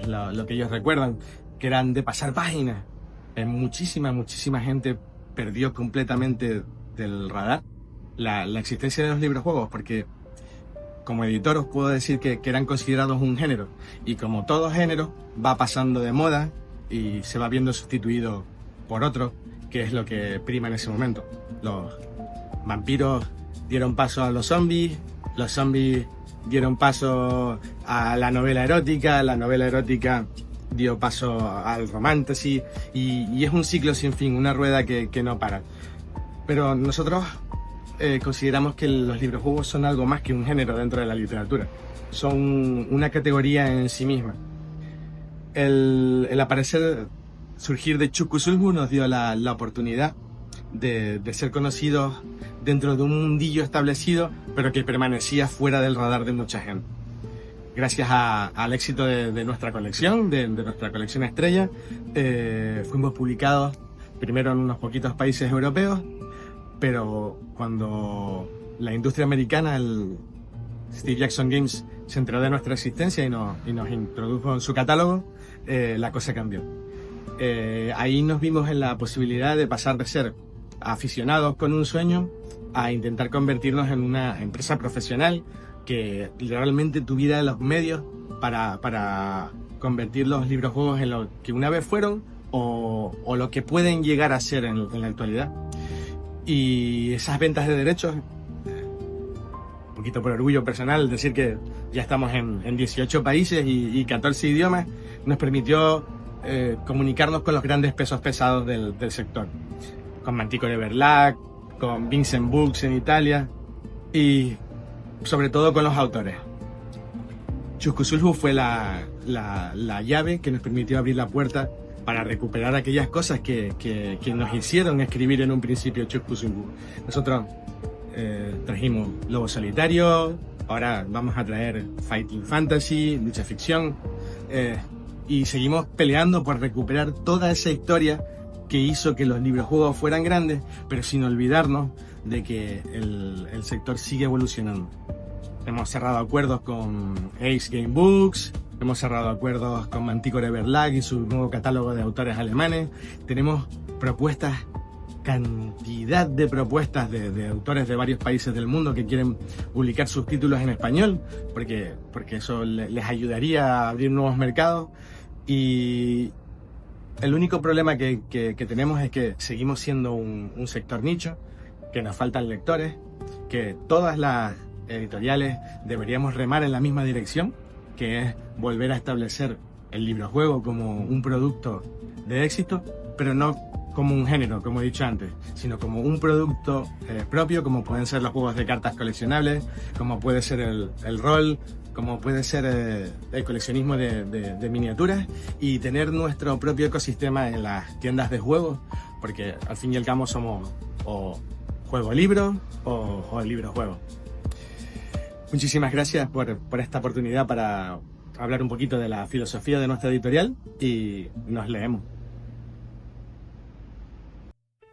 Lo que ellos recuerdan, que eran de pasar páginas. Muchísima gente perdió completamente del radar la existencia de los librojuegos, porque como editor os puedo decir que eran considerados un género, y como todo género va pasando de moda y se va viendo sustituido por otro, que es lo que prima en ese momento. Los vampiros dieron paso a los zombies dieron paso a la novela erótica dio paso al romantasy, y es un ciclo sin fin, una rueda que no para. Pero nosotros consideramos que los librojuegos son algo más que un género dentro de la literatura, son una categoría en sí misma. El surgir de Chus Cthulhu nos dio la oportunidad de ser conocidos dentro de un mundillo establecido, pero que permanecía fuera del radar de mucha gente. Gracias al éxito de nuestra colección, de nuestra colección estrella, fuimos publicados primero en unos poquitos países europeos, pero cuando la industria americana, el Steve Jackson Games, se enteró de nuestra existencia y nos introdujo en su catálogo, la cosa cambió. Ahí nos vimos en la posibilidad de pasar de ser aficionados con un sueño a intentar convertirnos en una empresa profesional que realmente tuviera los medios para convertir los librojuegos en lo que una vez fueron o lo que pueden llegar a ser en la actualidad. Y esas ventas de derechos, un poquito por orgullo personal, decir que ya estamos en 18 países y 14 idiomas, nos permitió comunicarnos con los grandes pesos pesados del sector, con Manticore Verlag, con Vincent Books en Italia y sobre todo con los autores. Chuscusulhu fue la llave que nos permitió abrir la puerta para recuperar aquellas cosas que nos hicieron escribir en un principio Chuscusulhu. Nosotros trajimos Lobo Solitario, ahora vamos a traer Fighting Fantasy, Lucha Ficción, y seguimos peleando por recuperar toda esa historia que hizo que los librojuegos fueran grandes, pero sin olvidarnos de que el sector sigue evolucionando. Hemos cerrado acuerdos con Ace Game Books, hemos cerrado acuerdos con Manticore Verlag y su nuevo catálogo de autores alemanes. Tenemos propuestas, cantidad de propuestas de autores de varios países del mundo que quieren publicar sus títulos en español, porque eso les ayudaría a abrir nuevos mercados. Y el único problema que tenemos es que seguimos siendo un sector nicho, que nos faltan lectores, que todas las editoriales deberíamos remar en la misma dirección, que es volver a establecer el librojuego como un producto de éxito, pero no como un género, como he dicho antes, sino como un producto propio, como pueden ser los juegos de cartas coleccionables, como puede ser el rol, como puede ser el coleccionismo de miniaturas, y tener nuestro propio ecosistema en las tiendas de juegos, porque al fin y al cabo somos o juego-libro o libro-juego. Muchísimas gracias por esta oportunidad para hablar un poquito de la filosofía de nuestra editorial, y nos leemos.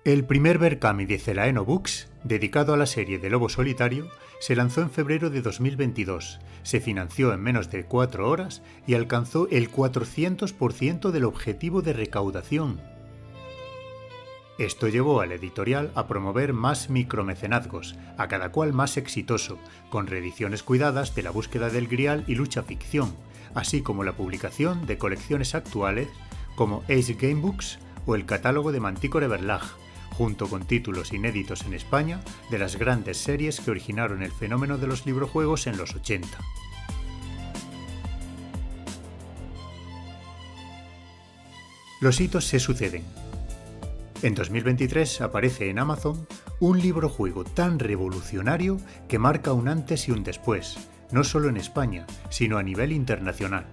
El primer Berkami de Celaeno Books, dedicado a la serie de Lobo Solitario, se lanzó en febrero de 2022, se financió en menos de 4 horas y alcanzó el 400% del objetivo de recaudación. Esto llevó a la editorial a promover más micromecenazgos, a cada cual más exitoso, con reediciones cuidadas de La búsqueda del Grial y Lucha Ficción, así como la publicación de colecciones actuales como Ace Game Books o el catálogo de Manticore Verlag, junto con títulos inéditos en España de las grandes series que originaron el fenómeno de los librojuegos en los 80. Los hitos se suceden. En 2023 aparece en Amazon un librojuego tan revolucionario que marca un antes y un después, no solo en España, sino a nivel internacional.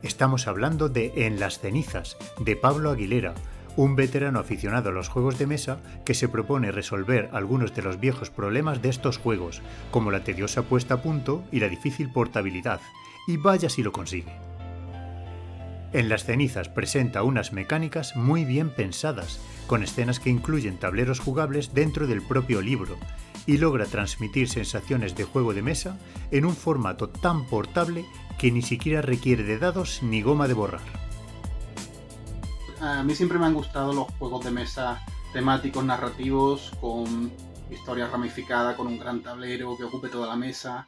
Estamos hablando de En las cenizas, de Pablo Aguilera, un veterano aficionado a los juegos de mesa que se propone resolver algunos de los viejos problemas de estos juegos, como la tediosa puesta a punto y la difícil portabilidad, y vaya si lo consigue. En las cenizas presenta unas mecánicas muy bien pensadas, con escenas que incluyen tableros jugables dentro del propio libro, y logra transmitir sensaciones de juego de mesa en un formato tan portable que ni siquiera requiere de dados ni goma de borrar. A mí siempre me han gustado los juegos de mesa temáticos, narrativos, con historia ramificada, con un gran tablero que ocupe toda la mesa,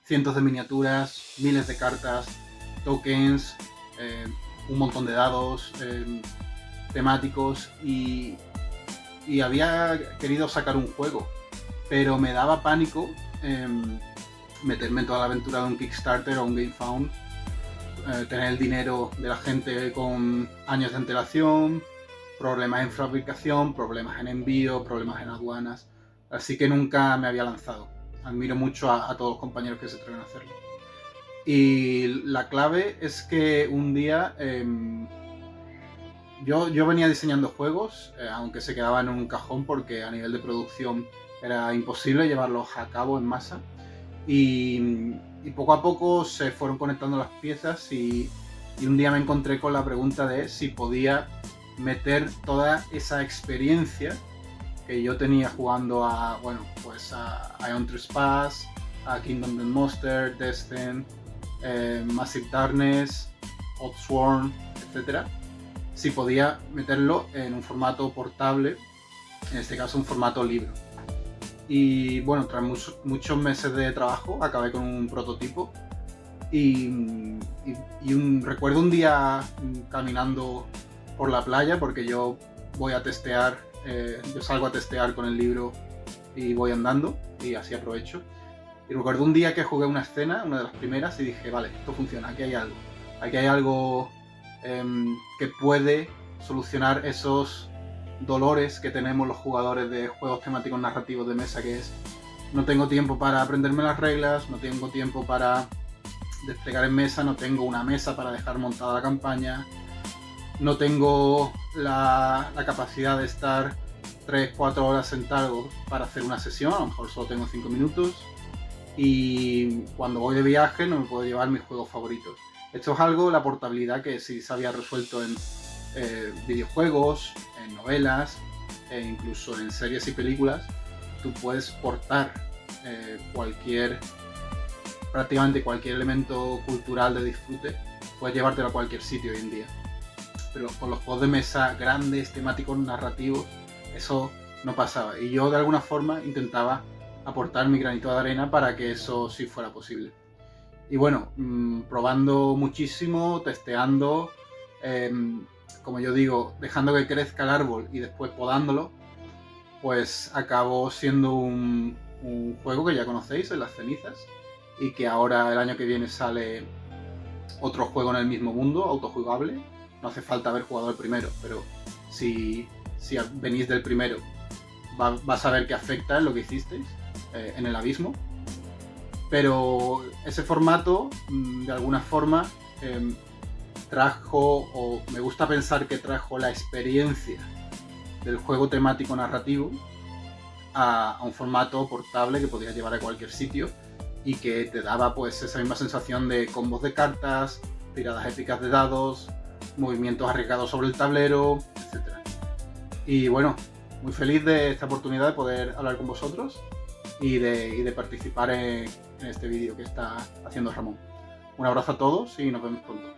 cientos de miniaturas, miles de cartas, tokens, un montón de dados temáticos, y había querido sacar un juego, pero me daba pánico meterme en toda la aventura de un Kickstarter o un GameFound, tener el dinero de la gente con años de antelación, problemas en fabricación, problemas en envío, problemas en aduanas, así que nunca me había lanzado. Admiro mucho a todos los compañeros que se atreven a hacerlo. Y la clave es que un día yo venía diseñando juegos, aunque se quedaban en un cajón porque a nivel de producción era imposible llevarlos a cabo en masa, y poco a poco se fueron conectando las piezas, y un día me encontré con la pregunta de si podía meter toda esa experiencia que yo tenía jugando a Ion Trespass, a Kingdom of the Monster, Destin, Massive Darkness, Oathsworn, etc. Si podía meterlo en un formato portable, en este caso un formato libro. Y bueno, tras muchos meses de trabajo acabé con un prototipo. Recuerdo un día caminando por la playa, porque yo voy a testear, yo salgo a testear con el libro y voy andando, y así aprovecho. Y recuerdo un día que jugué una escena, una de las primeras, y dije, vale, esto funciona, aquí hay algo. Aquí hay algo que puede solucionar esos dolores que tenemos los jugadores de juegos temáticos narrativos de mesa, que es: no tengo tiempo para aprenderme las reglas, no tengo tiempo para desplegar en mesa, no tengo una mesa para dejar montada la campaña, no tengo la capacidad de estar 3-4 horas sentado para hacer una sesión, a lo mejor solo tengo 5 minutos, y cuando voy de viaje no me puedo llevar mis juegos favoritos. Esto es algo, la portabilidad, que sí se había resuelto en videojuegos, en novelas, e incluso en series y películas. Tú puedes portar prácticamente cualquier elemento cultural de disfrute, puedes llevártelo a cualquier sitio hoy en día. Pero con los juegos de mesa grandes, temáticos, narrativos, eso no pasaba. Y yo de alguna forma intentaba aportar mi granito de arena para que eso sí fuera posible. Y bueno, probando muchísimo, testeando, como yo digo, dejando que crezca el árbol y después podándolo, pues acabó siendo un juego que ya conocéis, en Las Cenizas, y que ahora el año que viene sale otro juego en el mismo mundo, autojugable. No hace falta haber jugado el primero, pero si venís del primero vas a ver que afecta en lo que hicisteis en el abismo. Pero ese formato, de alguna forma, trajo, o me gusta pensar que trajo, la experiencia del juego temático narrativo a un formato portable que podías llevar a cualquier sitio y que te daba pues esa misma sensación de combos de cartas, tiradas épicas de dados, movimientos arriesgados sobre el tablero, etc. Y bueno, muy feliz de esta oportunidad de poder hablar con vosotros y de participar en este vídeo que está haciendo Ramón. Un abrazo a todos y nos vemos pronto.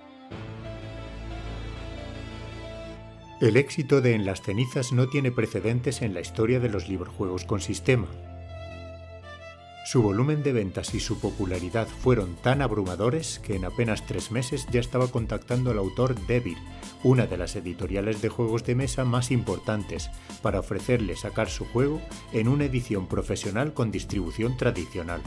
El éxito de En las Cenizas no tiene precedentes en la historia de los librojuegos con sistema. Su volumen de ventas y su popularidad fueron tan abrumadores que en apenas 3 meses ya estaba contactando al autor Devir, una de las editoriales de juegos de mesa más importantes, para ofrecerle sacar su juego en una edición profesional con distribución tradicional.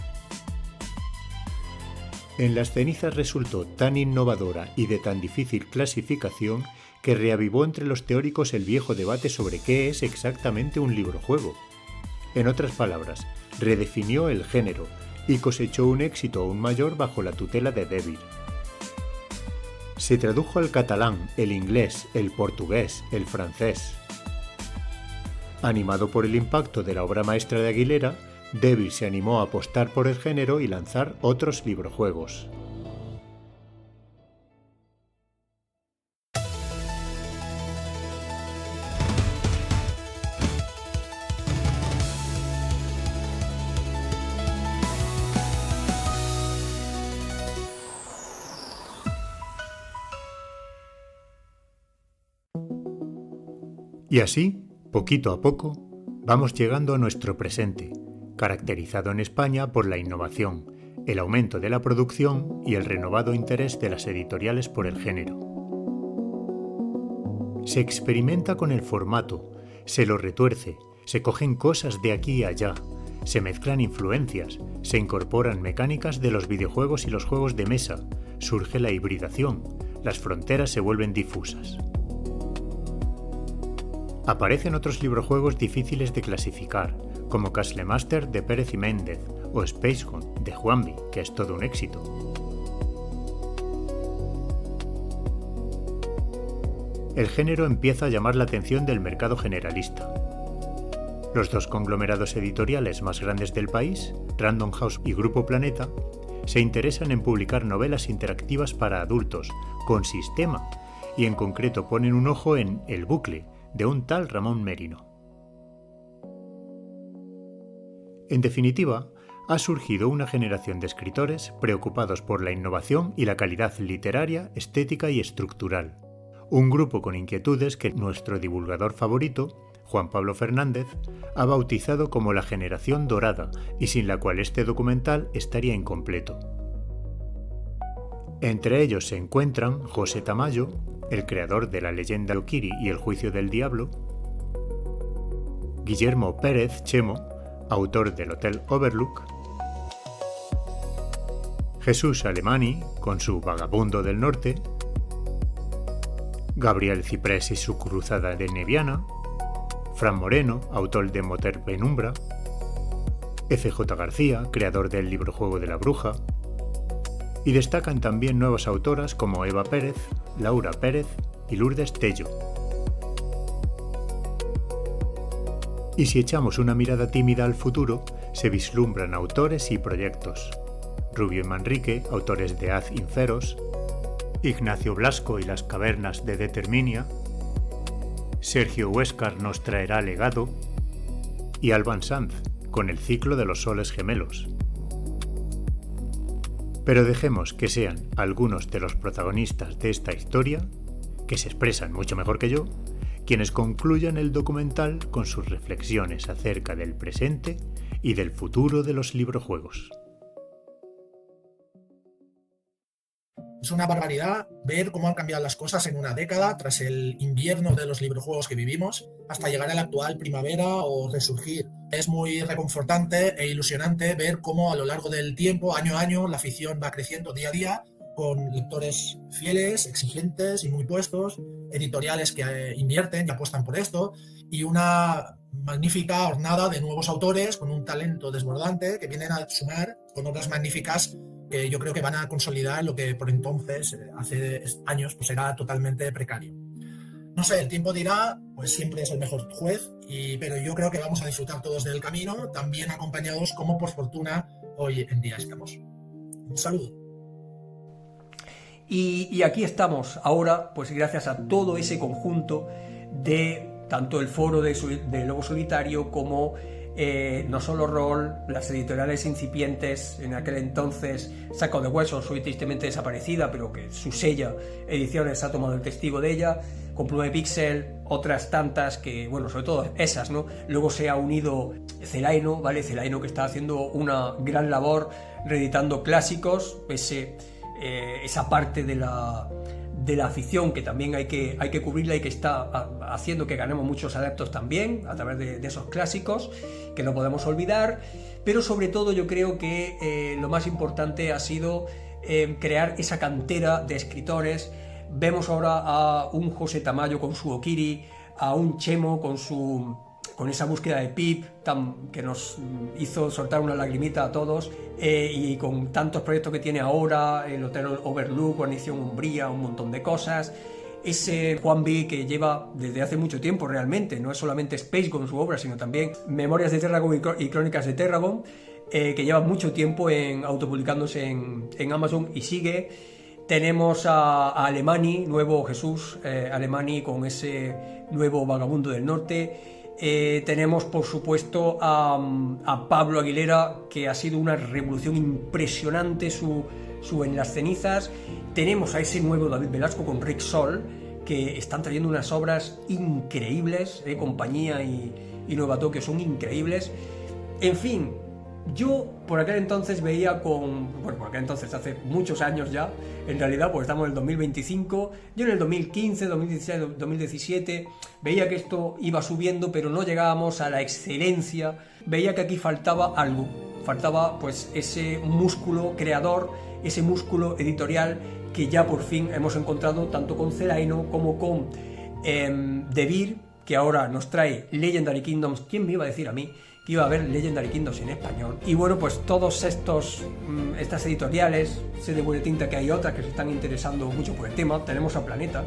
En las Cenizas resultó tan innovadora y de tan difícil clasificación que reavivó entre los teóricos el viejo debate sobre qué es exactamente un librojuego. En otras palabras, redefinió el género y cosechó un éxito aún mayor bajo la tutela de Devir. Se tradujo al catalán, el inglés, el portugués, el francés. Animado por el impacto de la obra maestra de Aguilera, Devir se animó a apostar por el género y lanzar otros librojuegos. Y así, poquito a poco, vamos llegando a nuestro presente, caracterizado en España por la innovación, el aumento de la producción y el renovado interés de las editoriales por el género. Se experimenta con el formato, se lo retuerce, se cogen cosas de aquí y allá, se mezclan influencias, se incorporan mecánicas de los videojuegos y los juegos de mesa, surge la hibridación, las fronteras se vuelven difusas. Aparecen otros librojuegos difíciles de clasificar, como Castle Master de Pérez y Méndez o Space Gone de Juanvi, que es todo un éxito. El género empieza a llamar la atención del mercado generalista. Los 2 conglomerados editoriales más grandes del país, Random House y Grupo Planeta, se interesan en publicar novelas interactivas para adultos, con sistema, y en concreto ponen un ojo en El Bucle, de un tal Ramón Merino. En definitiva, ha surgido una generación de escritores preocupados por la innovación y la calidad literaria, estética y estructural. Un grupo con inquietudes que nuestro divulgador favorito, Juan Pablo Fernández, ha bautizado como la generación dorada y sin la cual este documental estaría incompleto. Entre ellos se encuentran José Tamayo, el creador de la leyenda de Okiri y el juicio del diablo, Guillermo Pérez Chemo, autor del Hotel Overlook, Jesús Alemany, con su Vagabundo del Norte, Gabriel Ciprés y su Cruzada de Neviana, Fran Moreno, autor de Moter Penumbra, F.J. García, creador del librojuego de la bruja, y destacan también nuevas autoras como Eva Pérez, Laura Pérez y Lourdes Tello. Y si echamos una mirada tímida al futuro, se vislumbran autores y proyectos. Rubio y Manrique, autores de Ad Inferos, Ignacio Blasco y las cavernas de Determinia, Sergio Huéscar nos traerá Legado, y Alban Sanz, con el ciclo de los soles gemelos. Pero dejemos que sean algunos de los protagonistas de esta historia, que se expresan mucho mejor que yo, quienes concluyan el documental con sus reflexiones acerca del presente y del futuro de los librojuegos. Es una barbaridad ver cómo han cambiado las cosas en una década tras el invierno de los librojuegos que vivimos hasta llegar a la actual primavera o resurgir. Es muy reconfortante e ilusionante ver cómo a lo largo del tiempo, año a año, la afición va creciendo día a día con lectores fieles, exigentes y muy puestos, editoriales que invierten y apuestan por esto y una magnífica hornada de nuevos autores con un talento desbordante que vienen a sumar con obras magníficas que yo creo que van a consolidar lo que por entonces, hace años, pues era totalmente precario. No sé, el tiempo dirá, pues siempre es el mejor juez, pero yo creo que vamos a disfrutar todos del camino, también acompañados como por fortuna hoy en día estamos. Un saludo. Y aquí estamos ahora, pues gracias a todo ese conjunto de tanto el foro de Lobo Solitario como No Solo Roll, las editoriales incipientes, en aquel entonces Saco de Huesos, hoy tristemente desaparecida, pero que su sella Ediciones ha tomado el testigo de ella, con Pluma de Pixel, otras tantas que, bueno, sobre todo esas, ¿no? Luego se ha unido Celaeno, ¿vale? Celaeno, que está haciendo una gran labor reeditando clásicos, esa parte de la afición que también hay que cubrirla y que está haciendo que ganemos muchos adeptos también a través de esos clásicos que no podemos olvidar, pero sobre todo yo creo que lo más importante ha sido crear esa cantera de escritores. Vemos ahora a un José Tamayo con su Okiri, a un Chemo con esa búsqueda de Pip que nos hizo soltar una lagrimita a todos, y con tantos proyectos que tiene ahora, el Hotel Overlook, Guarnición Umbría, un montón de cosas. Ese Juan B. que lleva desde hace mucho tiempo realmente, no es solamente Space con su obra, sino también Memorias de Terragon y Crónicas de Terragon, que lleva mucho tiempo autopublicándose en Amazon y sigue. Tenemos a Alemany, nuevo Jesús Alemany con ese nuevo Vagabundo del Norte. Tenemos por supuesto a Pablo Aguilera, que ha sido una revolución impresionante su En las cenizas. Tenemos a ese nuevo David Velasco con Rick Sol, que están trayendo unas obras increíbles, Compañía y Nueva Tokio son increíbles. En fin, yo por aquel entonces veía por aquel entonces hace muchos años ya, en realidad, porque estamos en el 2025, yo en el 2015, 2016, 2017 veía que esto iba subiendo, pero no llegábamos a la excelencia. Veía que aquí faltaba algo, faltaba pues ese músculo creador, ese músculo editorial que ya por fin hemos encontrado tanto con Celaeno como con Devir, que ahora nos trae Legendary Kingdoms. ¿Quién me iba a decir a mí que iba a haber Legendary Kingdoms en español? Y bueno, pues todos estas editoriales, sé de buena tinta que hay otras que se están interesando mucho por el tema. Tenemos a Planeta.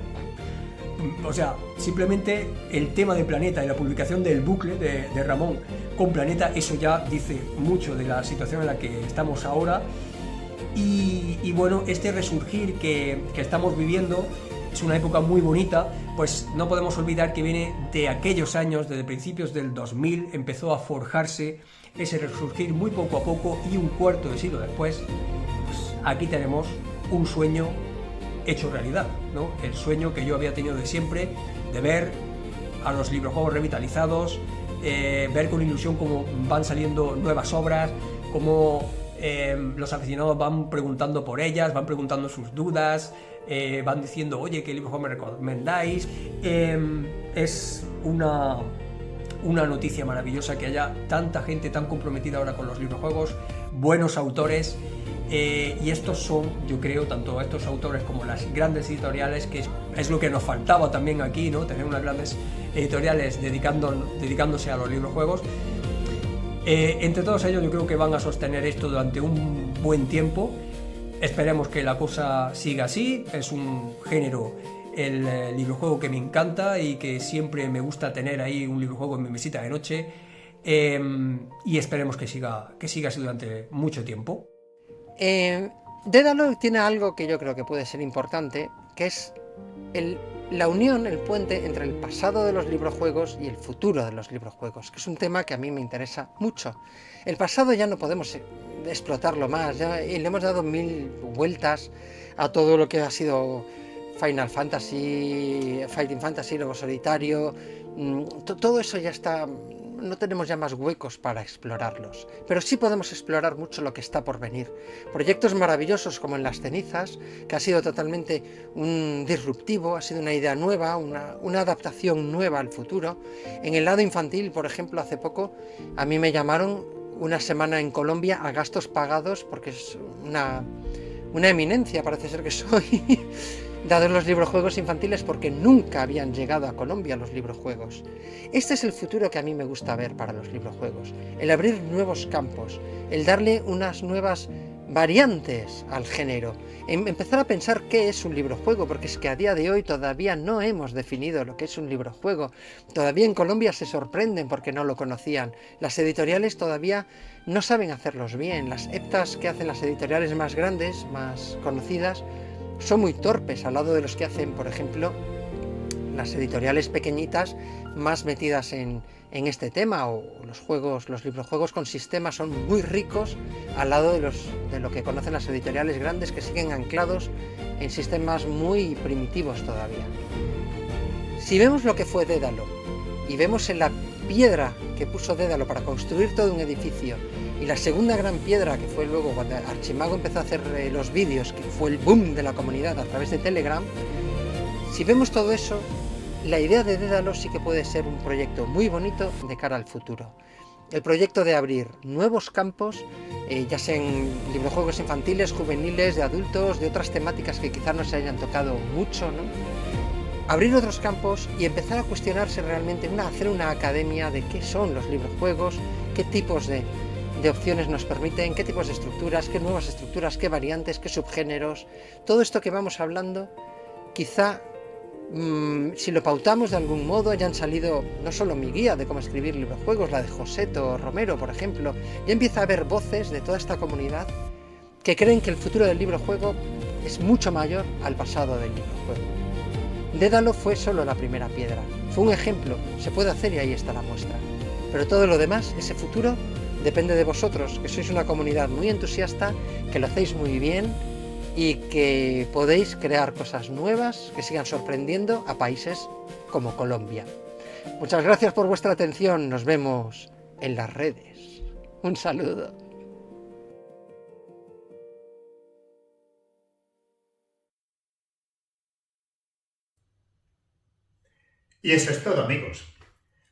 O sea, simplemente el tema de Planeta y la publicación del bucle de Ramón con Planeta, eso ya dice mucho de la situación en la que estamos ahora. Y bueno, este resurgir que estamos viviendo es una época muy bonita, pues no podemos olvidar que viene de aquellos años, desde principios del 2000, empezó a forjarse ese resurgir muy poco a poco, y un cuarto de siglo después, pues aquí tenemos un sueño hecho realidad, ¿no? El sueño que yo había tenido de siempre, de ver a los librojuegos revitalizados, ver con ilusión cómo van saliendo nuevas obras, cómo los aficionados van preguntando por ellas, van preguntando sus dudas, van diciendo, oye, ¿qué librojuego me recomendáis? Es una noticia maravillosa que haya tanta gente tan comprometida ahora con los librojuegos, buenos autores, y estos son, yo creo, tanto estos autores como las grandes editoriales, que es lo que nos faltaba también aquí, ¿no? Tener unas grandes editoriales dedicándose a los librojuegos. Entre todos ellos yo creo que van a sostener esto durante un buen tiempo. Esperemos que la cosa siga así. Es un género, el librojuego, que me encanta y que siempre me gusta tener ahí un librojuego en mi mesita de noche, y esperemos que siga así durante mucho tiempo. Dédalo tiene algo que yo creo que puede ser importante, que es la unión, el puente entre el pasado de los librojuegos y el futuro de los librojuegos, que es un tema que a mí me interesa mucho. El pasado ya no podemos explotarlo más, y le hemos dado 1000 vueltas a todo lo que ha sido Final Fantasy, Fighting Fantasy, Lobo Solitario, todo eso ya está, no tenemos ya más huecos para explorarlos, pero sí podemos explorar mucho lo que está por venir. Proyectos maravillosos como En las cenizas, que ha sido totalmente un disruptivo, ha sido una idea nueva, una adaptación nueva al futuro. En el lado infantil, por ejemplo, hace poco a mí me llamaron una semana en Colombia a gastos pagados, porque es una eminencia, parece ser que soy, dados los librojuegos infantiles, porque nunca habían llegado a Colombia los librojuegos. Este es el futuro que a mí me gusta ver para los librojuegos, el abrir nuevos campos, el darle unas nuevas variantes al género, empezar a pensar qué es un librojuego, porque es que a día de hoy todavía no hemos definido lo que es un librojuego. Todavía en Colombia se sorprenden porque no lo conocían. Las editoriales todavía no saben hacerlos bien. Las EPTAs que hacen las editoriales más grandes, más conocidas, son muy torpes al lado de los que hacen, por ejemplo, las editoriales pequeñitas más metidas en este tema, o los librojuegos con sistemas son muy ricos al lado de lo que conocen las editoriales grandes, que siguen anclados en sistemas muy primitivos todavía. Si vemos lo que fue Dédalo y vemos en la piedra que puso Dédalo para construir todo un edificio, y la segunda gran piedra que fue luego cuando Archimago empezó a hacer los vídeos, que fue el boom de la comunidad a través de Telegram, si vemos todo eso, la idea de Dédalo sí que puede ser un proyecto muy bonito de cara al futuro. El proyecto de abrir nuevos campos, ya sea en librojuegos infantiles, juveniles, de adultos, de otras temáticas que quizás no se hayan tocado mucho, ¿no? Abrir otros campos y empezar a cuestionarse realmente, hacer una academia de qué son los librojuegos, qué tipos de opciones nos permiten, qué tipos de estructuras, qué nuevas estructuras, qué variantes, qué subgéneros. Todo esto que vamos hablando, quizá si lo pautamos de algún modo, hayan salido no solo mi guía de cómo escribir librojuegos, la de Joseto Romero, por ejemplo, ya empieza a haber voces de toda esta comunidad que creen que el futuro del librojuego es mucho mayor al pasado del librojuego. Dédalo fue solo la primera piedra, fue un ejemplo, se puede hacer y ahí está la muestra. Pero todo lo demás, ese futuro, depende de vosotros, que sois una comunidad muy entusiasta, que lo hacéis muy bien y que podéis crear cosas nuevas que sigan sorprendiendo a países como Colombia. Muchas gracias por vuestra atención, nos vemos en las redes. Un saludo. Y eso es todo, amigos.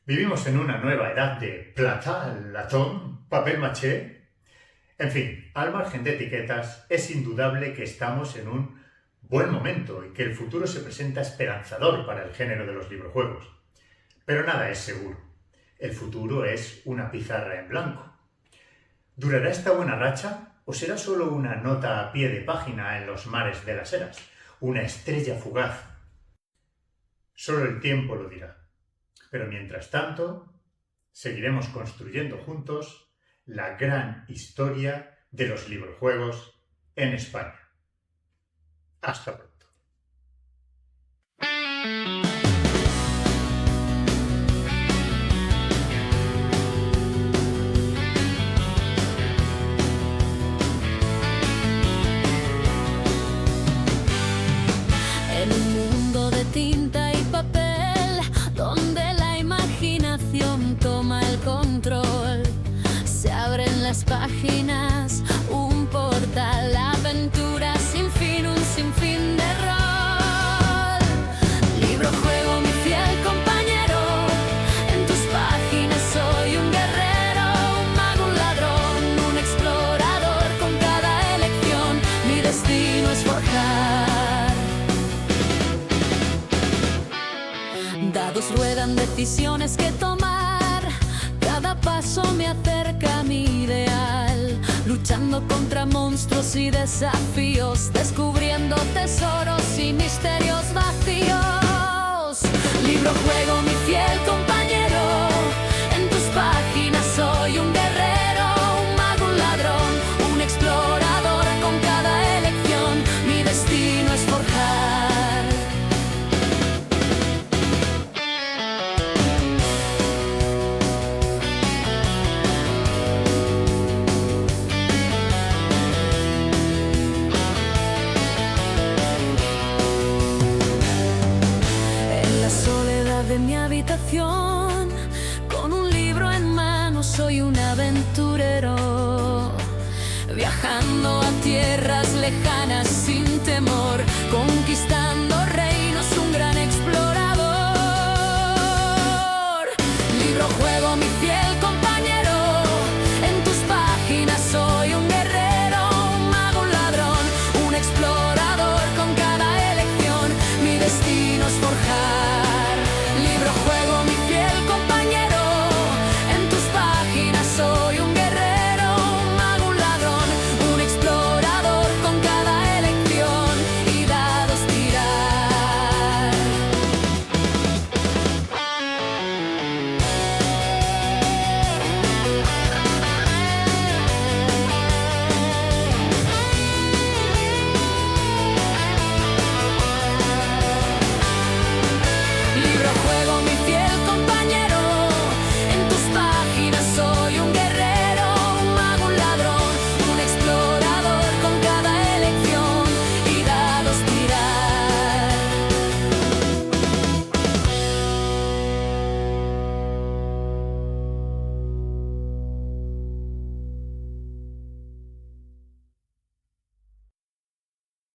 Vivimos en una nueva edad de plata, latón, papel maché. En fin, al margen de etiquetas, es indudable que estamos en un buen momento y que el futuro se presenta esperanzador para el género de los librojuegos. Pero nada es seguro. El futuro es una pizarra en blanco. ¿Durará esta buena racha o será solo una nota a pie de página en los mares de las eras? Una estrella fugaz. Solo el tiempo lo dirá. Pero mientras tanto, seguiremos construyendo juntos la gran historia de los librojuegos en España. Hasta pronto. En un mundo de tinta y papel, donde la destino es forjar. Dados ruedan, decisiones que tomar, cada paso me acerca a mi ideal, luchando contra monstruos y desafíos, descubriendo tesoros y misterios vacíos. Libro juego, mi fiel compañero, en tus páginas soy un guerrero, un mago, un ladrón, un explorador con cada elección, mi destino es forjar. De mi habitación, con un libro en mano, soy un aventurero, viajando a tierras lejanas